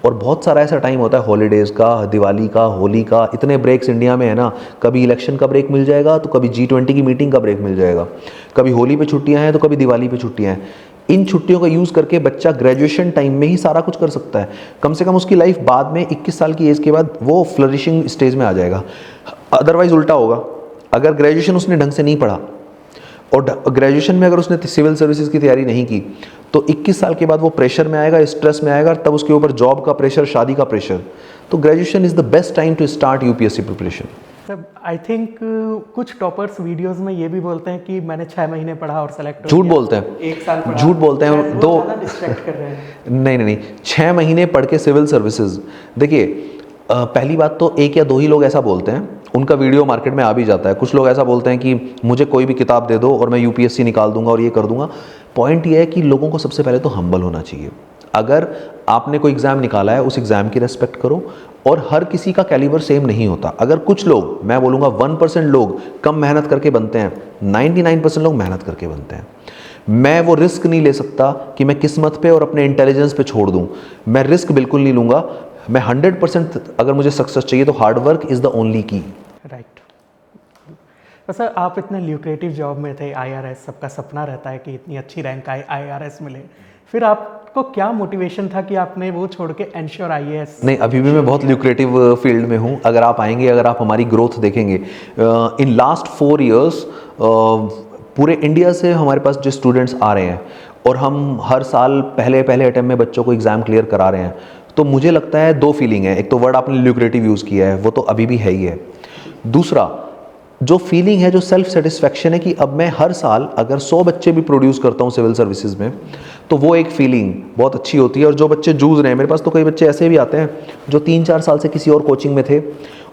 और बहुत सारा ऐसा टाइम होता है हॉलीडेज़ का, दिवाली का, होली का, इतने ब्रेक्स इंडिया में है ना, कभी इलेक्शन का ब्रेक मिल जाएगा तो कभी G20 की मीटिंग का ब्रेक मिल जाएगा, कभी होली पे छुट्टियां हैं तो कभी दिवाली पे छुट्टियां हैं। इन छुट्टियों का यूज़ करके बच्चा ग्रेजुएशन टाइम में ही सारा कुछ कर सकता है। कम से कम उसकी लाइफ बाद में 21 साल की एज के बाद वो फ्लरिशिंग स्टेज में आ जाएगा। अदरवाइज़ उल्टा होगा, अगर ग्रेजुएशन उसने ढंग से नहीं पढ़ा और ग्रेजुएशन में अगर उसने सिविल सर्विसेज की तैयारी नहीं की तो 21 साल के बाद वो प्रेशर में आएगा, स्ट्रेस में आएगा, तब उसके ऊपर जॉब का प्रेशर, शादी का प्रेशर। तो graduation is the best time to start UPSC preparation. Sir I think कुछ टॉपर्स वीडियोस में ये भी बोलते हैं कि मैंने 6 महीने पढ़ा और सेलेक्ट हो झूठ गया। बोलते हैं, 1 साल पढ़ा, झूठ बोलते हैं। शायद वो दो ज़्यादा डिस्ट्रैक्ट कर रहे हैं। नहीं, 6 महीने पढ़ के सिविल सर्विसेज, देखिए पहली बात तो 1 या 2 ही लोग ऐसा बोलते हैं, उनका वीडियो मार्केट में आ भी जाता है। कुछ लोग ऐसा बोलते हैं कि मुझे कोई भी किताब दे दो और मैं UPSC निकाल दूंगा और ये कर दूंगा। पॉइंट ये है कि लोगों को सबसे पहले तो हम्बल होना चाहिए। अगर आपने कोई एग्ज़ाम निकाला है उस एग्ज़ाम की रेस्पेक्ट करो, और हर किसी का कैलिबर सेम नहीं होता। अगर कुछ लोग, मैं बोलूँगा 1% लोग कम मेहनत करके बनते हैं, 99% लोग मेहनत करके बनते हैं। मैं वो रिस्क नहीं ले सकता कि मैं किस्मत पे और अपने इंटेलिजेंस पे छोड़ दूँ, मैं रिस्क बिल्कुल नहीं लूँगा। मैं 100% अगर मुझे सक्सेस चाहिए तो hard work is the only की। राइट। तो सर आप इतने ल्यूक्रेटिव जॉब में थे, IRS, सबका सपना रहता है कि इतनी अच्छी रैंक IRS मिले, फिर आपको क्या मोटिवेशन था कि आपने वो छोड़ के एंश्योर IAS? नहीं, अभी भी मैं बहुत ल्यूक्रेटिव फील्ड में हूँ। अगर आप आएंगे, अगर आप हमारी ग्रोथ देखेंगे, इन लास्ट 4 ईयर्स पूरे इंडिया से हमारे पास जो स्टूडेंट्स आ रहे हैं और हम हर साल पहले अटेम्प्ट में बच्चों को एग्ज़ाम क्लियर करा रहे हैं, तो मुझे लगता है 2 फीलिंग है। एक तो वर्ड आपने ल्यूक्रेटिव यूज़ किया है, वो तो अभी भी है ही है। दूसरा जो फीलिंग है, जो सेल्फ सेटिस्फैक्शन है कि अब मैं हर साल अगर 100 बच्चे भी प्रोड्यूस करता हूँ सिविल सर्विसेज में, तो वो एक फीलिंग बहुत अच्छी होती है। और जो बच्चे जूझ रहे हैं, मेरे पास तो कई बच्चे ऐसे भी आते हैं जो 3-4 साल से किसी और कोचिंग में थे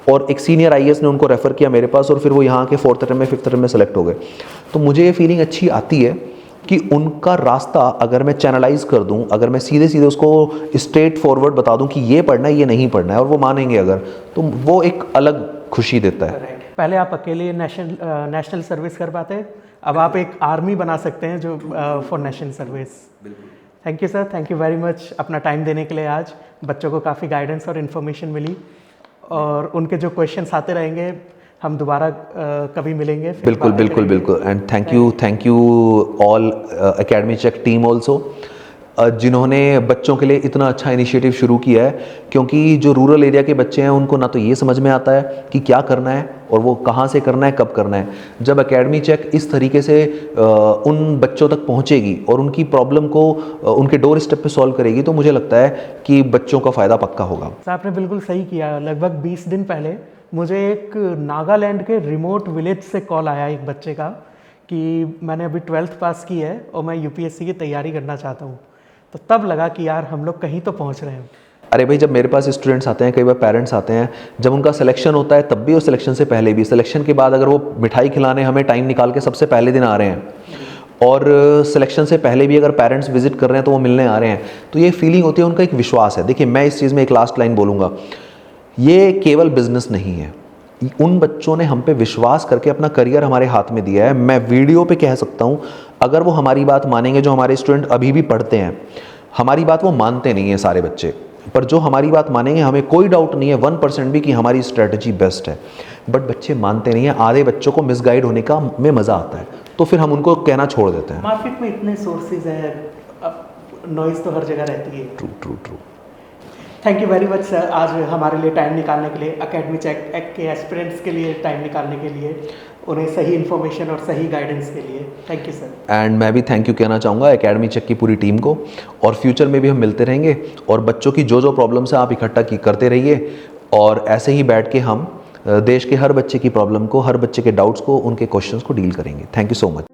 और एक सीनियर IAS ने उनको रेफ़र किया मेरे पास और फिर वो यहाँ के 4th अटेम्प्ट में 5th अटेम्प्ट में सेलेक्ट हो गए। तो मुझे ये फीलिंग अच्छी आती है कि उनका रास्ता अगर मैं चैनलाइज कर दूं, अगर मैं सीधे सीधे उसको स्ट्रेट फॉरवर्ड बता दूं कि ये पढ़ना है, ये नहीं पढ़ना है, और वो मानेंगे अगर, तो वो एक अलग खुशी देता है। पहले आप अकेले नेशनल सर्विस कर पाते, अब आप एक आर्मी बना सकते हैं जो for national service. Thank you sir, thank you very much अपना टाइम देने के लिए। आज बच्चों को काफ़ी गाइडेंस और इन्फॉर्मेशन मिली और उनके जो क्वेश्चंस आते रहेंगे हम दोबारा कभी मिलेंगे। बिल्कुल। And thank you all academy check team also, जिन्होंने बच्चों के लिए इतना अच्छा इनिशिएटिव शुरू किया है। क्योंकि जो रूरल एरिया के बच्चे हैं उनको ना तो ये समझ में आता है कि क्या करना है और वो कहाँ से करना है, कब करना है। जब एकेडमी चेक इस तरीके से उन बच्चों तक पहुँचेगी और उनकी प्रॉब्लम को उनके डोर स्टेप पे सॉल्व करेगी, तो मुझे लगता है कि बच्चों का फ़ायदा पक्का होगा। आपने बिल्कुल सही किया। लगभग 20 दिन पहले मुझे एक नागालैंड के रिमोट विलेज से कॉल आया एक बच्चे का कि मैंने अभी 12th पास की है और मैं UPSC की तैयारी करना चाहता हूँ। तो तब लगा कि यार हम लोग कहीं तो पहुँच रहे हैं। अरे भाई, जब मेरे पास स्टूडेंट्स आते हैं, कई बार पेरेंट्स आते हैं, जब उनका सिलेक्शन होता है तब भी और सिलेक्शन से पहले भी, सिलेक्शन के बाद अगर वो मिठाई खिलाने हमें टाइम निकाल के सबसे पहले दिन आ रहे हैं और सिलेक्शन से पहले भी अगर पेरेंट्स विजिट कर रहे हैं तो वो मिलने आ रहे हैं, तो ये फीलिंग होती है, उनका एक विश्वास है। देखिए, मैं इस चीज़ में एक लास्ट लाइन बोलूँगा, ये केवल बिजनेस नहीं है। उन बच्चों ने हम पे विश्वास करके अपना करियर हमारे हाथ में दिया है। मैं वीडियो पे कह सकता हूँ, अगर वो हमारी बात मानेंगे, जो हमारे स्टूडेंट अभी भी पढ़ते हैं, हमारी बात वो मानते नहीं हैं सारे बच्चे, पर जो हमारी बात मानेंगे, हमें कोई डाउट नहीं है 1% भी कि हमारी स्ट्रेटजी बेस्ट है। बट बच्चे मानते नहीं हैं। आधे बच्चों को मिसगाइड होने का में मज़ा आता है, तो फिर हम उनको कहना छोड़ देते हैं। मार्केट में इतने सोर्सेज हैं, नॉइज़ तो हर जगह रहती है। True. Thank you very much sir, आज हमारे लिए टाइम निकालने के लिए, एकेडमी चेक के एस्पिरेंट्स के लिए टाइम निकालने के लिए, उन्हें सही इन्फॉर्मेशन और सही गाइडेंस के लिए थैंक यू सर। एंड मैं भी थैंक यू कहना चाहूँगा एकेडमी चेक की पूरी टीम को, और फ्यूचर में भी हम मिलते रहेंगे और बच्चों की जो प्रॉब्लम्स है आप इकट्ठा करते रहिए, और ऐसे ही बैठ के हम देश के हर बच्चे की प्रॉब्लम को, हर बच्चे के डाउट्स को, उनके क्वेश्चंस को डील करेंगे। Thank you so much.